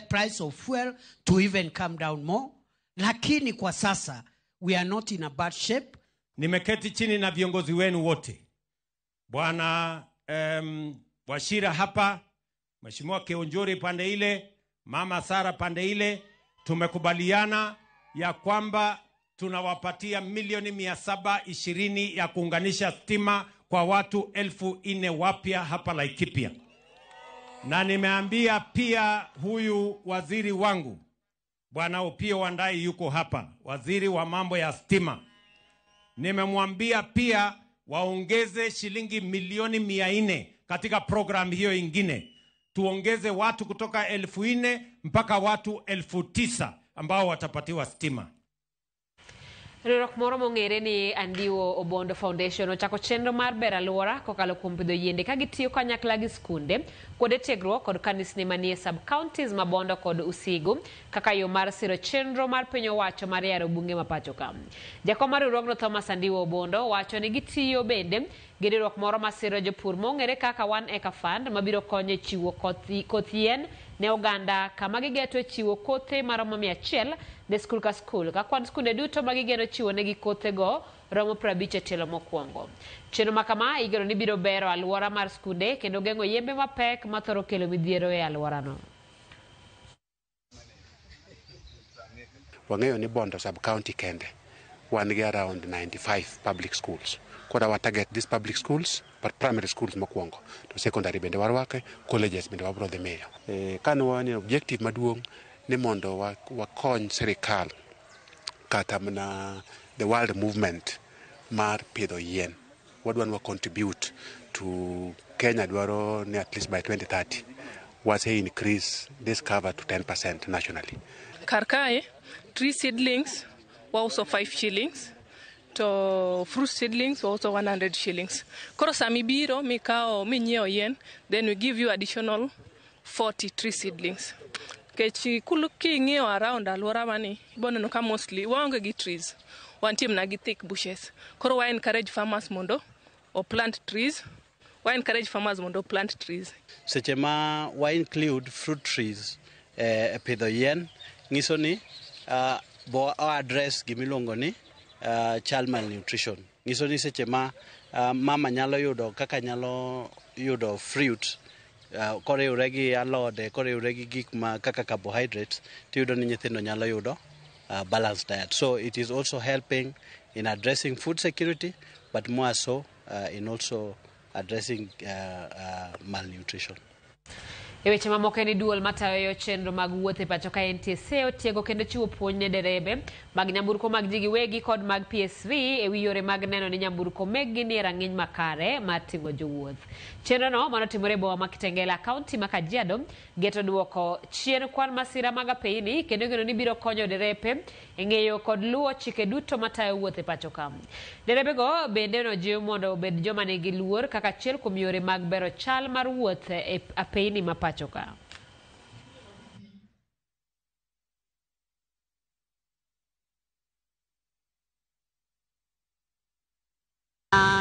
[SPEAKER 9] price of fuel to even come down more. Lakini kwa sasa, we are not in a bad shape.
[SPEAKER 10] Nimeketi chini na viongozi wenu wote. Bwana Washira hapa, Mheshimiwa Keonjori pande ile, Mama Sara pande ile, tumekubaliana ya kwamba tunawapatia milioni 720 ya kuunganisha stima kwa watu 4,000 wapya hapa Laikipia. Na nimeambia pia huyu waziri wangu, Bwana Opiyo Wandayi yuko hapa, waziri wa mambo ya stima. Nimemwambia pia waongeze shilingi milioni 400 katika program hiyo ingine. Tuongeze watu kutoka 4,000 mpaka watu 9,000 ambao watapatiwa stima.
[SPEAKER 1] Riwruok moro mong'ere ni Andiwo Obondo Foundation ochako chenro mar bero alwora kokalo kuom pidho yiende ka gitiyo kanyakla gi skunde, kuonde tiegruok kod kanisni manie sub counties ma Bondo kod Usigu kaka yo mar siro chenro mar piny owacho mar yaro bunge ma pacho ka. Jakom mar riwruogno Thomas Andiwo Obondo wacho ni gitiyo bende gi riwruok moro ma siro jopur mong'ere kaka One Acre Fund mabiro konyo chiwo koth yien ne oganda kama gigeto chiwo kothe maromo 100 ne skul ka skul ka kwan skunde duto magigeno chiwo negi kothe go romo 50 telo mokwongo. Chenro makama igero ni biro bero alwora mar skunde kendo geng'o yembe mapek mathoro kelo midhiero e alworano.
[SPEAKER 11] Wang'eyo ni Bondo sub county kende wan gi around 95 public schools. Kora wa target these public schools, but primary schools mokwongo, to secondary bende warwake, colleges bende wabro dhi miyo. Kano wani objective maduong' ni mondo wakony sirikal kata mana the world movement mar pidho yien. Wadwan wa contribute to Kenya dwaro ni at least by 2030 wase increase this cover to 10% nationally.
[SPEAKER 12] Karkae, tree seedlings were also 5 shillings. To fruit seedlings were also 100 shillings. Koro sami biro mikao minyeo yen, then we give you additional 40 tree seedlings. Kechi kuluki ngeo around alwora mani, ibono no ka mostly waonge gi trees. Wantim na gi thick bushes. Koro wa encourage farmers mondo or plant trees. Wa encourage farmers mondo plant trees.
[SPEAKER 13] Seche ma wa include fruit trees pidho yien, ngiso ni bo address gimiluongo ni child malnutrition. Ngiso ni seche ma mama nyalo yudo kaka nyalo yudo fruit koriwre gi alode, koriwre gi gik ma kaka carbohydrates, tiyudo ni nyithindo nyalo yudo balanced diet. So it is also helping in addressing food security, but more so in also addressing malnutrition.
[SPEAKER 1] Eweche mamoko ni duol matayo chenro mag wuothe pacho ka NTSA otiego kendo chiwo puonj ne derebe mag nyamburko mag jigi wegi kod mag PSV ewi yore mag neno ni nyamburko meggi ni rang'iny makare mar ting'o jowuoth. Chenro no manotimore boma ma Kitengela County ma Kajiado geto duoko chien kwan masira mag apeyni kendo geno ni biro konyo derepe eng'eyo kod luwo chike duto matayo wuothe pacho ka. Derebe go bende nojiw mondo obed joma nigi luor kaka achiel kuom yore mag bero chal mar wuoth e apeyni ma pacho ka.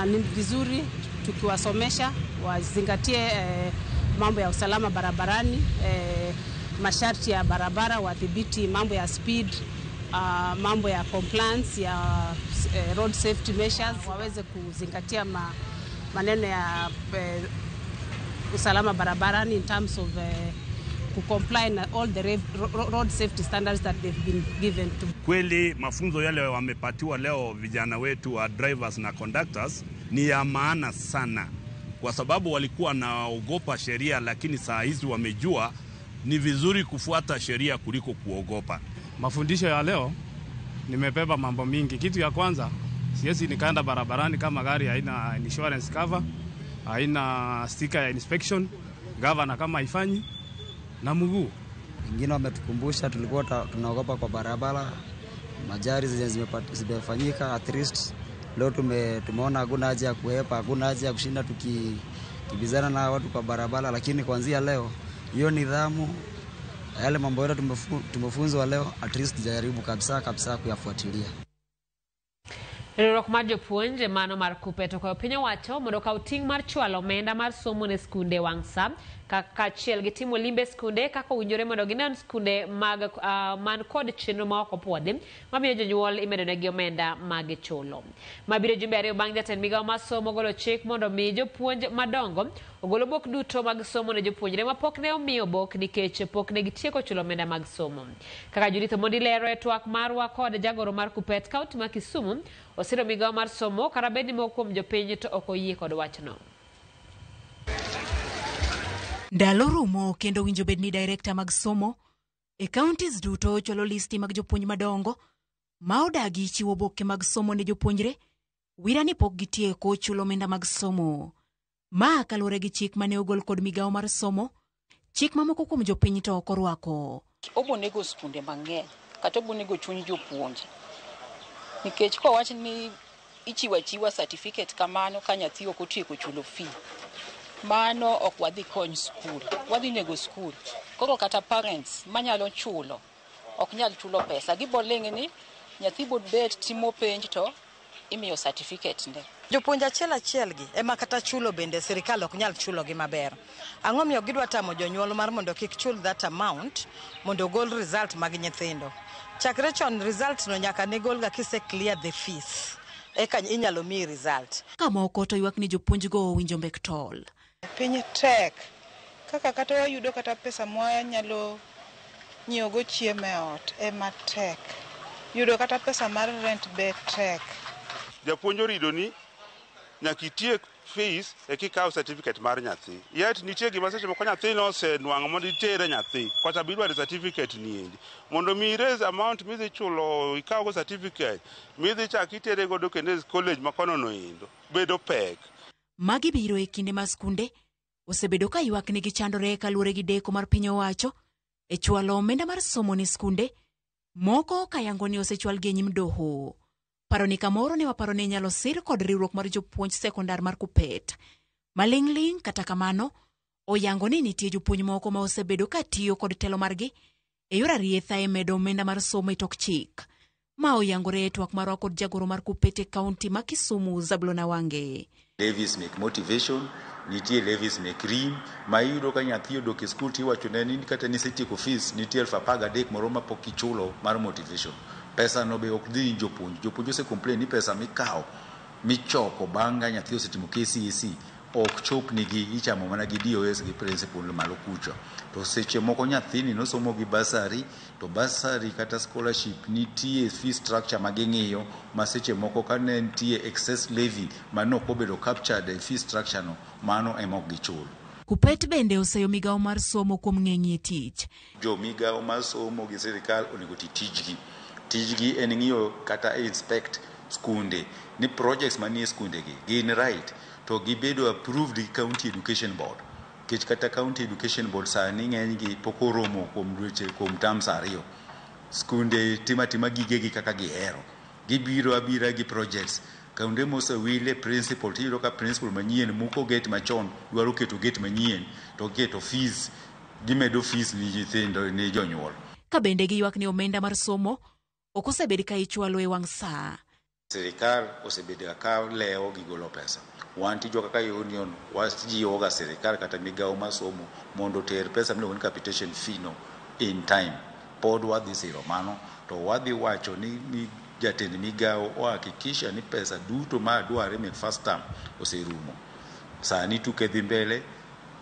[SPEAKER 14] Ni vizuri tukiwasomesha wazingatie mambo ya usalama barabarani, masharti ya barabara, wadhibiti mambo ya speed, mambo ya compliance ya road safety measures, waweze kuzingatia maneno ya usalama barabarani in terms of to comply na all the road safety standards that they've been given to.
[SPEAKER 15] Kweli mafunzo yale wamepatiwa leo vijana wetu wa drivers na conductors ni ya maana sana, kwa sababu walikuwa naogopa sheria, lakini saa hizi wamejua ni vizuri kufuata sheria kuliko kuogopa.
[SPEAKER 16] Mafundisho ya leo nimebeba mambo mingi. Kitu ya kwanza, siwezi nikaenda barabarani kama gari haina insurance cover, haina sticker ya inspection, governor kama haifanyi na mguu.
[SPEAKER 17] Wengine wametukumbusha tulikuwa tunaogopa kwa barabara, majari zimefanyika, at least leo tumeona hakuna haja ya kuepa, hakuna haja ya kushinda tukibizana na watu kwa barabara, lakini kuanzia leo hiyo nidhamu, yale mambo yote tumefunzwa leo, at least jaribu kabisa kuyafuatilia.
[SPEAKER 1] Riwruok mar jopuonje mano mar Kuppet okoyo piny owacho mondo okaw ting' mar chwalo omenda mar somo ne skunde wang' sa kaachiel gi timo limbe skunde kaka owinjore mondo ginen skunde mag man kod chenro ma ok opuodhi mamiyo jonyuol imedonegi omenda mag chulo. Mabiro jumbe ariyo bang' jatend migawo mar somo golo chik mondo mi jopuonj madongo ogol obok duto mag somo ne jopuonjre ma pok ne omiyo obok nikech pok ne gitieko chulo omenda mag somo. Kaka Judith Omondi lero e twak marwa kod jagoro mar Kuppet County ma Kisumu, osiro migawo mar somo kara bed ni moko kuom jopiny to ok oyie kod wachno.
[SPEAKER 22] Ndalo rumo kendo winjo bed ni director mag somo e counties duto cholo listi mag jopuonj madongo ma odagi chiwo oboke mag somo ne jopuonjre wira ni pok gitieko chulo omenda mag somo. Ma kaluwore gi chik mane ogol kod migawo mar somo, chik mamoko kuom jopiny to ok orwako.
[SPEAKER 19] Obonego skunde mang'eny kata obonego chuny jopuonj, nikech kowach ni ichiwo achiwa certificate kamano ka nyathi ok otieko chulo fee, mano ok wadhi kony skul, wadhi nego skul. Koro kata parents manyalo chulo ok nyal chulo pesa, giboling' ni nyathi bod bet timo penj to imiyo certificate nde.
[SPEAKER 20] Jopuonj achiel gi ema kata chulo bende sirikal ok nyal chulo gi maber. Ang'o miyo gidwa tamo jonyuol mar mondo kik chul that amount mondo gol result mag nyithindo. Chakre chon result no nyaka ne gol ga kise clear the fees eka inyalo mi result.
[SPEAKER 22] Kamoko to ywak ni jopuonj go winjo mbek tol.
[SPEAKER 27] Piny tek kaka kata wayudo kata pesa moya nyalo nyiewo go chiemo e ot ema tek, yudo kata pesa mar rent be tek.
[SPEAKER 28] Japuonj orido ni nyaka itiek fees e kikaw certificate mar nyathi. Yet nitie gima seche moko nyathi no osenwang'o mondo itere nyathi kata bidwaro certificate ni endi mondo mi raise amount midhi chulo ikaw go certificate midhi chak itere godo kendo college makono no endo bedo pek.
[SPEAKER 22] Magi biro e kinde ma skunde osebedo ka ywak ni gichandore kaluwore gi deko mar piny owacho e chwalo omenda mar somo ni skunde, moko kayango ni osechwal gi nyim doho. Paro ni kamoro ne waparo ne nyalo sir kod riwruok mar jopuonj sekondar mar Kuppet. Maling'ling kata kamano, oyango ni nitie jopuonj moko ma osebedo ka tiyo kod telo margi e yor arietha e medo omenda mar somo e tok chik. Ma oyangore e twak marwa kod jagoro mar Kuppet e kaunti ma Kisumu, Zablona Wange.
[SPEAKER 29] Levies make motivation, nitie levies make rim, ma iyudo ka nyathi odok e skul tiwacho ne ni kata nisetieko fees nitie 13,000 moro ma pok ichulo mar motivation. Pesa no be ok dhi jopuonj ose complain ni pesa mikawo michoko bang' nyathi osetimo KCSE ok chop nigi ichamo mana gi DOS gi principal malo kucho. To seche moko nyathini nosomo gi basari, to basari kata scholarship nitie fee structure maging'iyo, ma seche moko kane nitie excess levy mano kobedo captured e fee structure no, mano emok gichul.
[SPEAKER 22] Kupet bende oseyo migawo mar somo kuom ng'enyie tich.
[SPEAKER 29] Jo migawo mar somo gi sirikal onego tijgi. Tijgi en ng'iyo kata inspect skunde ni projects manie skunde gi gin right, to gibedo approved gi county education board. Kech kata county education board sani ng'eny gi poko romo kuom dweche kuom terms ariyo. Skunde tima gigegi kaka gihero. Gibiro abira gi projects. Kaunde mosewile principal, tiyudo ka principal manyien muko gate machon dwaro keto gate manyien, to keto fees, gimedo fees ni nyithindo ni jonyuol.
[SPEAKER 22] Ka bende giywak ni omenda mar somo ok osebed ka ichwalo e wang' saa.
[SPEAKER 29] Sirikal osebedo ka leo gigolo pesa. Wan tijo kaka union wajiwo ga sirikal kata migawo mar somo mondo ter pesa miluongo ni capitation fee no in time. Pod wadhi siro mano, to wadhi wacho ni jatend migawo ohakikisha ni pesa duto ma dware mek first term oserumo. Sani tuke dhi mbele,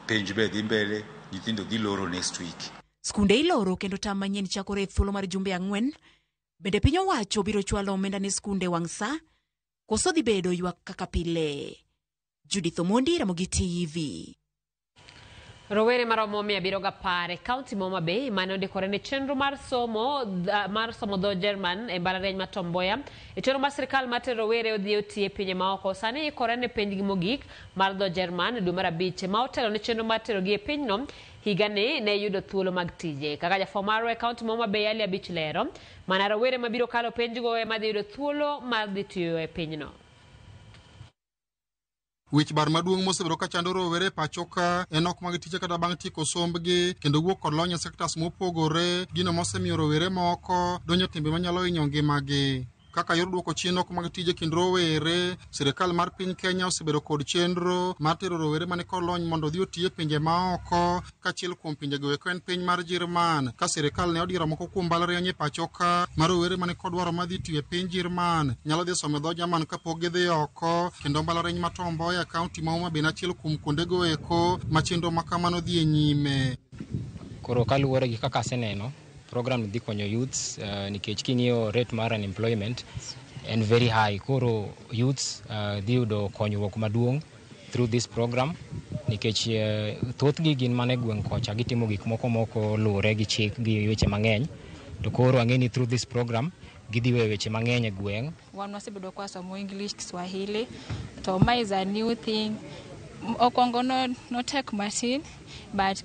[SPEAKER 29] penj be dhi mbele, nyithindo dhi loro next week.
[SPEAKER 22] Skunde iloro kendo tam manyien chakore e thuolo mar jumbe 4. Bende piny owacho biro chwalo omenda ne skunde wang' saa, koso dhi bedo ywak kaka pile. Judith Omondi, Ramogi TV.
[SPEAKER 1] Rowere maromo 710 kaunti ma Homa Bay mane ondikore ne chenro mar somo dho Jerman e mbalariany ma Tom Mboya. E chenro mar sirikal mar tero rowere odhi otie pinje maoko, sani ikore ne penjgi mogik mar dho Jerman dwe mar 5 ma otelo ne chenro mar tero gi e pinyno higani ne yudo thuolo mag tije. Kaka jafwambo marwa e kaunti ma Homa Bay Ali Abich lero, mana rowere mabiro kalo penjgo ema dhi yudo thuolo mar dhi tiyo e pinyno.
[SPEAKER 2] Wich bar maduong' mosebedo ka chando rowere pachoka en ok mag tije kata bang' tieko sombgi kendo wuok kod lony e sektas mopogore, gino mosemiyo rowere moko donjo timbe manyalo hinyo ngimagi. Kaka yor duoko chien ok mag tije kind rowere, sirikal mar piny Kenya osebedo kod chenro mar tero rowere mane kod lony mondo odhi otie pinje maoko, kachiel kuom pinjego eko en piny mar Jerman. Ka sirikal ne odiro moko kuom mbalariany e pachoka mar rowere mane kod dwaro madhi tiyo e piny Jerman nyalo dhi somo dho Jerman kapok gidhi oko, kendo mbalariany ma Tom Mboya e kaunti ma Homa Bay achiel kuom kuondego eko ma chenro ma kamano dhi e nyime.
[SPEAKER 4] Koro kaluwore gi kaka aseneno, program dhi konyo youths nikech king'iyo rate mar unemployment en very high. Koro youths dhi yudo konyruok maduong' through this program nikech thothgi gin mane gweng' kocha gitimo gik moko luwore gi chik gi weche mang'eny, to koro ang'eni through this program gidhi we weche mang'eny e gweng'.
[SPEAKER 5] Wan wasebedo kwa somo English, Kiswahili, to ma is a new thing. Okongo no tek matin, but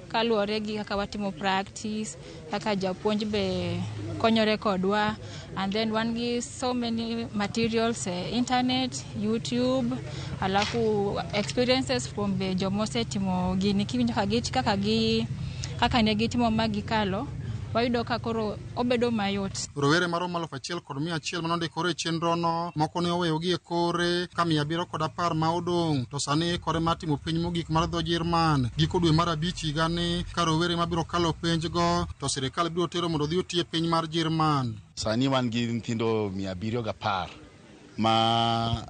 [SPEAKER 5] kaluwore gi kaka watimo practice, kaka japuonj be konyore kodwa, and then wan gi so many materials, internet, YouTube, alafu experiences from be jomose timo gini kiwinjo kaka ne gitimo magikalo, wayudo ka koro obedo mayot.
[SPEAKER 2] Rowere maromo 1,100 manondikore e chenrono, moko ne oweyogi e kore ka 710 ma odong', to sani kore mar timo penj mogik mar dho Jerman giko dwe mar 5 higani, ka rowere mabiro kalo penjgo to sirikal biro tero mondo odhi otie piny mar Jerman.
[SPEAKER 18] Sani wan gi nyithindo 710 ma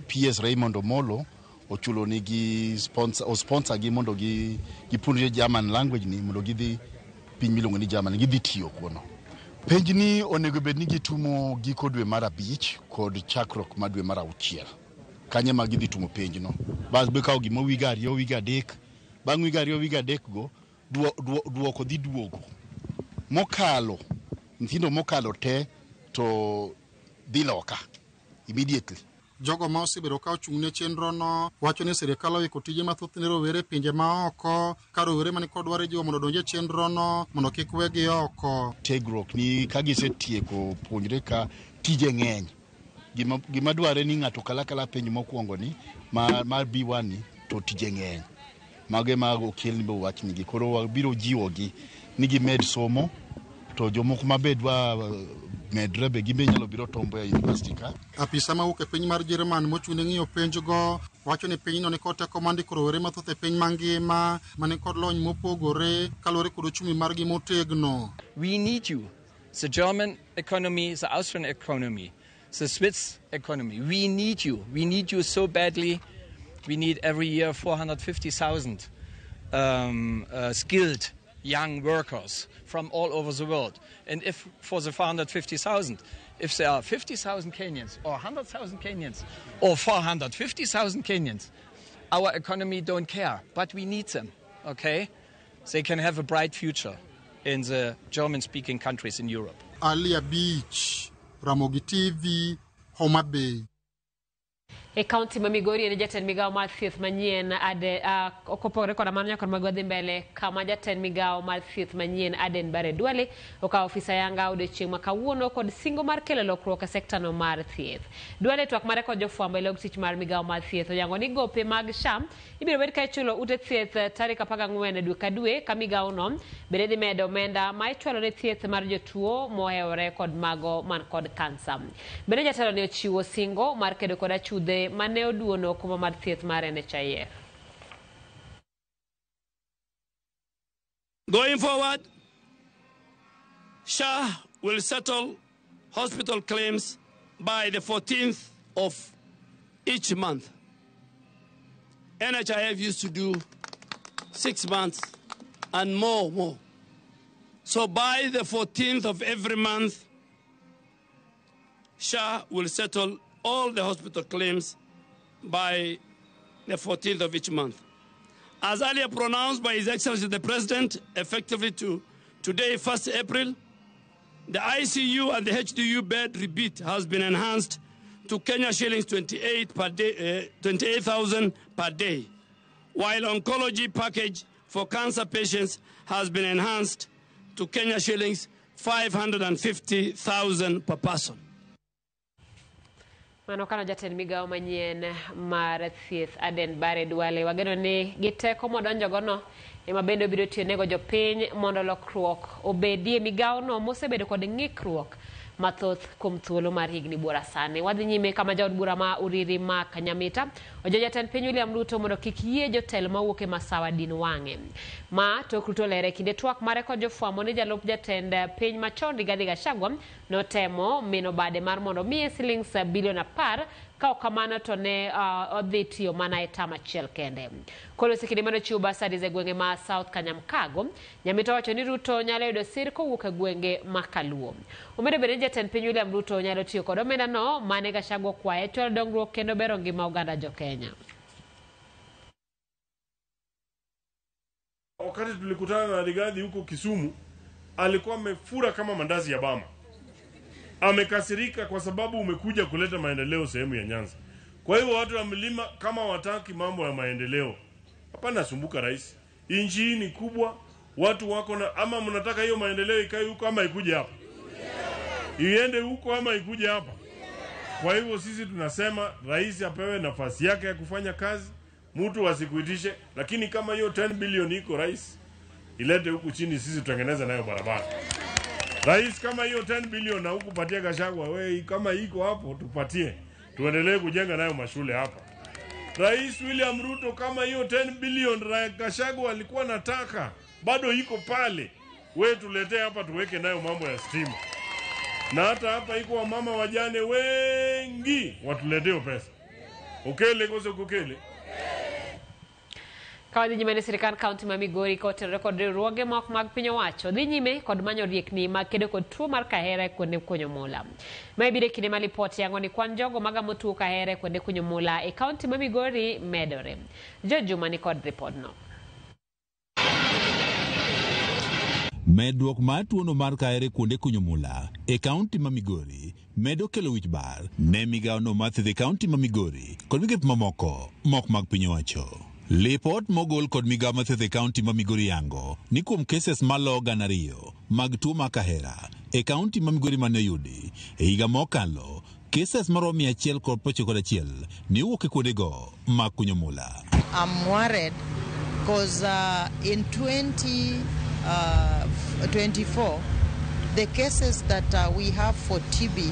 [SPEAKER 18] PS Raymond Omolo ochulo nigi sponsor gi mondo gipuonjre German language ni mondo gidhi piny miluongo ni German, gidhi tiyo kuno. Penj ni onego bed ni gitumo giko dwe mar 5 kod chakruok mar dwe mar 6. Kanye ma gidhi tumo penj no. Bas be kawo gimo wiga 2 wiga 3. Bang' wiga 2 wiga 3 go duoko dhi duogo. Mokalo nyithindo mokalo te to dhi loka immediately.
[SPEAKER 2] Jogo ma osebedo ka ochung'ne chenrono wacho ni sirikal oiko tije mathoth ne rowere pinje maoko, ka rowere mani kod dwaro jiwo mondo odonj e chenrono mondo kik wegi oko.
[SPEAKER 18] Tiegruok ni ka gisetieko puonjre ka tije ng'eny, gima dware ni ng'ato kala penj mokwongo ni mar B1 ni to tije ng'eny. Mage mag okel ni be wach nigi, koro wabiro jiwogi ni gimed somo, to jomoko mabedwa medre be gibe nyalo biro tombo e university ka.
[SPEAKER 2] Apisa mawuok e piny mar Jerman mochune ng'iyo penjgo wacho ni pinyno ni kod teko mar ndiko rowere mathoth e piny mangima mani kod lony mopogore kaluwore kod ochumi margi motegno.
[SPEAKER 21] We need you. The German economy, the Austrian economy.
[SPEAKER 3] the Swiss economy. We need you. We need you so badly. We need every year 450,000 skilled young workers from all over the world. And if for the 450,000, if there are 50,000 Kenyans or 100,000 Kenyans or 450,000 Kenyans, our economy don't care, but we need them, okay? They can have a bright future in the German-speaking countries in Europe.
[SPEAKER 2] Alia Beach, Ramogi TV, Homa Bay.
[SPEAKER 1] E kaunti ma Migori ne jatend migawo mar thieth manyien ade okopore kod mano nyaka magwadhi mbele kama jatend migawo mar thieth manyien Aden Bare Duale okawo ofisa yanga odiochieng' ma kawuono kod singo mar kelo lokruok e sekta no mar thieth. Duale twak mare kod jofwambo e log tich mar migawo mar thieth oyango ni gope mag SHA ibiro bed ka ichulo ute thieth tarik 14 dwe ka dwe ka migawo no bende dhi medo omenda ma ichwalo ne thieth mar jotuo mohewore kod mago man kod kansa. Bende jatelo ne ochiwo singo mar kedo kod achudhe mane oduono kuma mar thieth mar NHIF.
[SPEAKER 6] Going forward, SHA will settle hospital claims by the 14th of each month. NHIF used to do 6 months and more. So by the 14th of every month, SHA will settle all the hospital claims by the 14th of each month. As earlier pronounced by His Excellency the President, effectively to today, 1st April, the ICU and the HDU bed rebate has been enhanced to Kenya shillings 28,000 per day, while oncology package for cancer patients has been enhanced to Kenya shillings 550,000 per person.
[SPEAKER 1] Manokano jatend migawo manyien mar thieth Aden Bare Duale wageno ni giteko modonjo gono ema bende biro tiyo nego jopiny mondo lokruok obedie migawo no mosebedo kod ng'ikruok mathoth kuom thuolo mar higni buora sani. Wadhi nyime kama jaod bura ma Uriri ma Kanyamita ojo jatend piny William Ruto mondo kik yie jotelo mawuok e masawa din wang'e. Ma tok Ruto lere kinde twak mare kod jofwambo ni jalup jatend piny machon Rigathi Gachagua notemo mino bade mar mondo miye silings bilion 10 ka kamano to ne odhi tiyo mana e tama achiel kende. Kolo sikini mano chiwo basari ze gwenge ma South Kanyamkago, Nyamita wacho ni Ruto nyalo yudo sir kowuok e gwenge ma Kaluo. Omedo bende jatend piny William Ruto nyalo tiyo kod omenda no mane Gachagua kwaye chwalo dongruok kendo bero ngima oganda jo Kenya.
[SPEAKER 7] Wakati tulikutana na Rigathi huko Kisumu, alikuwa amefura kama mandazi ya Bama. Amekasirika kwa sababu umekuja kuleta maendeleo sehemu ya Nyanza. Kwa hivyo watu wa mlima kama wataki mambo ya maendeleo, hapana sumbuka rais. Inchi ni kubwa, watu wako na ama mnataka hiyo maendeleo ikae huko ama ikuje hapa. Iende huko ama ikuje hapa. Kwa hivyo sisi tunasema rais apewe nafasi yake ya kufanya kazi, mtu asikuitishe, lakini kama hiyo 10 billion iko rais, ilete huku chini sisi tutengeneza nayo barabara. Rais kama hiyo 10 billion na huku patia Gachagua, wewe kama iko hapo tupatie. Tuendelee kujenga nayo mashule hapa. Rais William Ruto kama hiyo 10 billion Gachagua alikuwa nataka, bado iko pale. Wewe tuletee hapa tuweke nayo mambo ya stima. Na hata hapa iko wamama wajane wengi watuleteo pesa. Ukele kose kukele.
[SPEAKER 1] Kawadi nyime sirikal kaunti ma Migori kotenore kod riwruoge mok mag piny owacho dhi nyime kod manyo riekni mag kedo kod tuo mar kahera kuonde kunyo mula. Ma ibiro kinde ma lipoti yango ni kwan jogo magamo tuo kahera kuonde kunyo mula e kaunti ma Migori medore. Jojuma ni kod report no.
[SPEAKER 8] Medruok mar tuono mar kahera kuonde kunyo mula e kaunti ma Migori medo kelo wich bar ne migawo no mar thieth e kaunti ma Migori kod migepe mamoko mok mag piny owacho. Lipot mogol kod migawo mar thieth e kaunti ma Migori yango ni kuom cases malo 2,000 mag tuo mar kahera e kaunti ma Migori mane oyudi e higa mokalo, cases maromo 191 ne owuok e kuondego mag kunyo mula.
[SPEAKER 21] I'm worried because in 2024 the cases that we have for TB,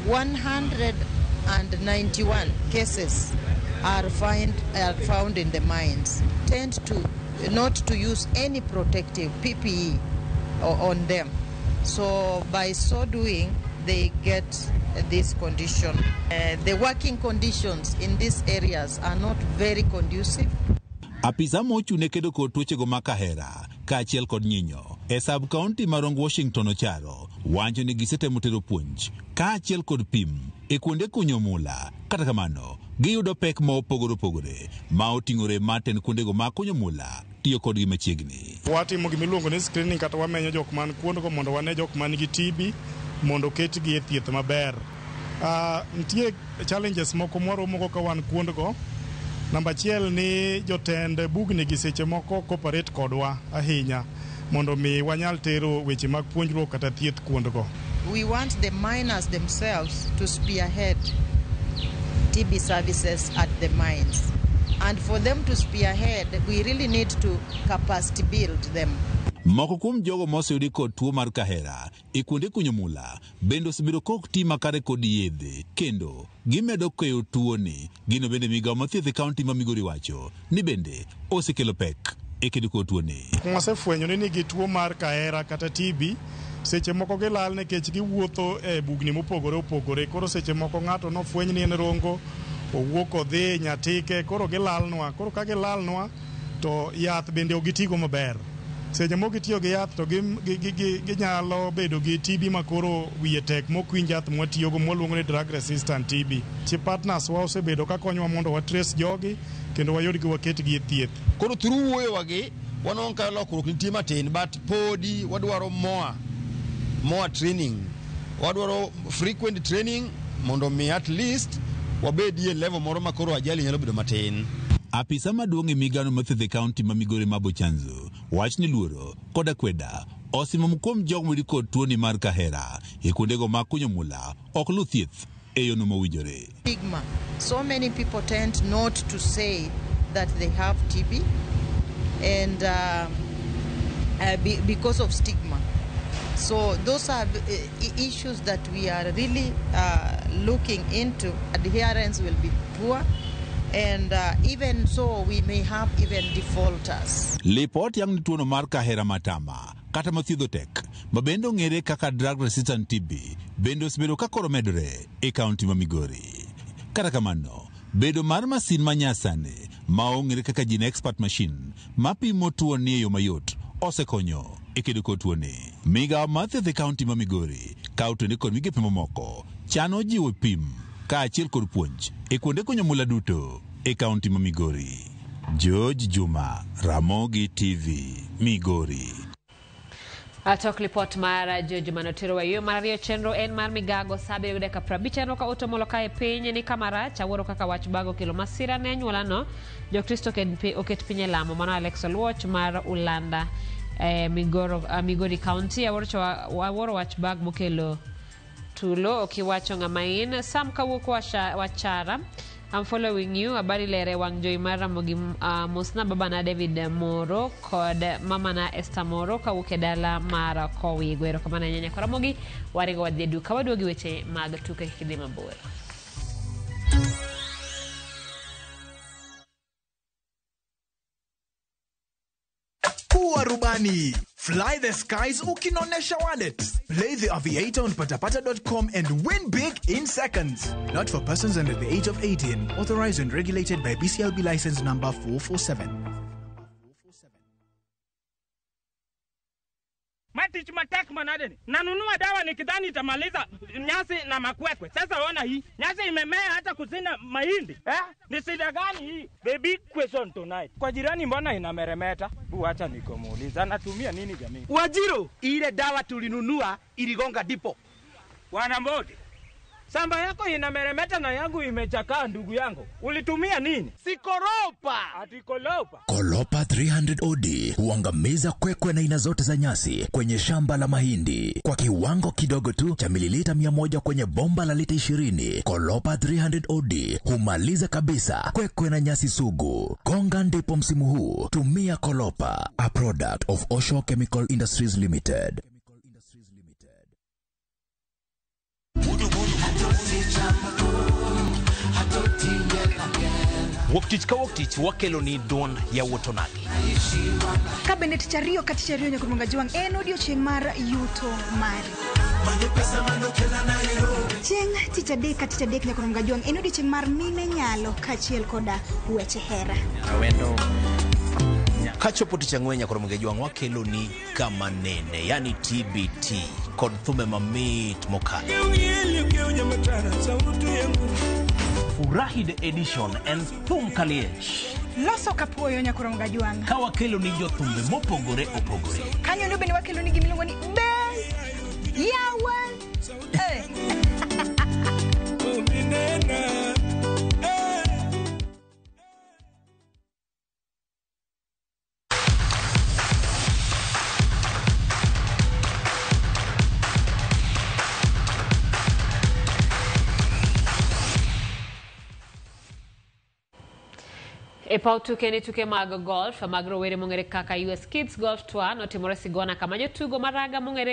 [SPEAKER 21] 191 cases are found in the mines. Tend to not to use any protective PPE on them. So by so doing, they get this condition. The working conditions in these areas are not very conducive.
[SPEAKER 8] Apisa mochune kedo kod tuochego ma Kahera kaachiel kod nyinyo e sub county marong Washington Ocharo wacho ni gisetemo tero puonj kaachiel kod pim e kuonde kunyo mula. Kata kamano giyudo pek ma opogore ma oting'ore maten kuondego ma kunyo mula tiyo kodgi machiegni.
[SPEAKER 16] Watimo gimiluongo ni screening kata wamenyo jok man kuondgo mondo wane jok man gi TB mondo ketgi e thieth maber. Nitie challenges moko mwaromogo ka wan kuondgo. Namba achiel ni jotend bugni gi seche moko cooperate kodwa ahinya mondo mi wanyal tero weche mag puonjruok kata thieth kuondgo.
[SPEAKER 21] We want the miners themselves to spearhead TB services at the mines. And for them to spearhead, we really need to capacity build them.
[SPEAKER 8] Moko kuom jogo moseyudi kod tuo mar Kahera e kuonde kunyo mula bende osebiro kok ti makare kod yedhe kendo gimedo keyo tuoni. Gino bende migawo mathieth e kaunti ma Migori wacho ni bende osekelo pek e kedo kod tuoni.
[SPEAKER 16] Wasefwenyo ni nigi tuo mar Kahera kata TB. Seche moko gilal nikech giwuotho e bugni mopogore. Koro seche moko ng'ato nofweny ni en Rongo, owuok odhi Nyatike, koro gilalnwa. Koro ka gilalnwa to yath bende ogitigo maber. Seche moko gitiyo gi yath to ginyalo bedo gi TB makoro wiye tek mokwinj yath mwatiyogo mwaluongo ni drug resistant TB. Chi partners wa osebedo ka konyowa mondo watres jogi kendo wayudgi waketgi e thieth.
[SPEAKER 9] Koro through wuoyowa wanong' ka lokruok nitie matin, but podi wadwaro more training. Wadwaro frequent training mondo mi at least wabedie level moro makoro ajali nyalo bedo matin.
[SPEAKER 8] Apisa maduong' e migano mathieth e kaunti ma Migori Mabo Chanzo wach ni luoro koda kweda osimamo kuom jogo moyudi kod tuoni mar Kahera e kuondego ma kunyo mula ok lu thieth e yono mowinjore.
[SPEAKER 21] Stigma. So many people tend not to say that they have TB and because of stigma. So those are issues that we are really looking into. Adherence will be poor. And even so, we may have even defaulters.
[SPEAKER 8] Lipot yang ni tuono mar Kahera matama kata mathiedho tek ma bende ong'ere kaka drug resistant TB bende osebedo ka koro medore e kaunti ma Migori. Kata kamano bedo mar masin manyasani ma ong'ere kaka gene expert machine ma pimo tuoni e yo mayot osekonyo e kedo kod tuoni. Migawo mathieth e kaunti ma Migori kawo tende kod migepe mamoko chano jiwo pim kaachiel kod puonj e kuonde kunyo mula duto e kaunti ma Migori. George Juma, Ramogi TV, Migori.
[SPEAKER 1] Atok lipot mar George Manotiro wayo mar chenro en mar migago sabe yude ka prabichano ka otomolo ka e piny ni kamara chaworo kaka wach bago kilo masira ne anyuola no jo Kristo oket pinye lamo mana Alex Olwoch mar Ulanda Migori County aworo wach bag mokelo tulo okiwacho ng'amain Sam kawuok wachara. I'm following you. Habari lere wang joy mara mogi Musna babana David Moro kod mamana Esther Moro kawuok dala mara Kowi gwero kamana nyanya kora mogi warigo wadhedu kawaduogi weche mag tuke kidhi mabor.
[SPEAKER 10] Kuwa rubani. Fly the skies ukinonesha wallet. Play the aviator on patapata.com and win big in seconds. Not for persons under the age of 18. Authorized and regulated by BCLB license number 447.
[SPEAKER 11] Matich matek manadeni. Nanunua dawa nikidhani itamaliza nyasi na makwekwe. Sasa ona hii. Nyasi imemea hata kusina mahindi. Ni shida gani hii? The big question tonight. Kwa jirani mbona inameremeta? Acha nikomuuliza. Anatumia nini jamii?
[SPEAKER 12] Wajiro, ile dawa tulinunua iligonga dipo.
[SPEAKER 11] Bwana Mbodi. Samba yako inameremeta na yangu imechakaa ndugu yangu. Ulitumia nini?
[SPEAKER 12] Sikoropa.
[SPEAKER 11] Ati kolopa.
[SPEAKER 13] Kolopa 300 OD huangamiza kwekwe na aina zote za nyasi kwenye shamba la mahindi kwa kiwango kidogo tu cha mililita 100 kwenye bomba la lita 20. Kolopa 300 OD humaliza kabisa kwekwe na nyasi sugu. Konga ndipo msimu huu. Tumia Kolopa, a product of Osho Chemical Industries Limited.
[SPEAKER 10] Woktich ka woktich wakelo ni don ya wotonagi.
[SPEAKER 23] Kabinet chario kati chario nyakurunga juang en odiochieng' mar yuto mari.
[SPEAKER 14] Chieng' tich adek nyakoro Mgajuang en odiochieng' mar mine nyalo kachiel koda weche hera.
[SPEAKER 15] Awendo kachopo tich ang'wen nyakoro Mgajuang wakelo ni kama nene, yani TBT kod thume mamit mokalo. Furahide edition en thum kaliech.
[SPEAKER 14] Loso kapuoyo nyakoro Mgajuang.
[SPEAKER 15] Ka wakelo ni jothumbe mopogore opogore.
[SPEAKER 14] Kanyo ndio bende wakelo ni gimiluongo ni yawa.
[SPEAKER 1] E pau tuke ni tuke mag golf mag rowere mong'ere kaka US Kids Golf Tour notimore Sigona kama jotugo maraga mong'ere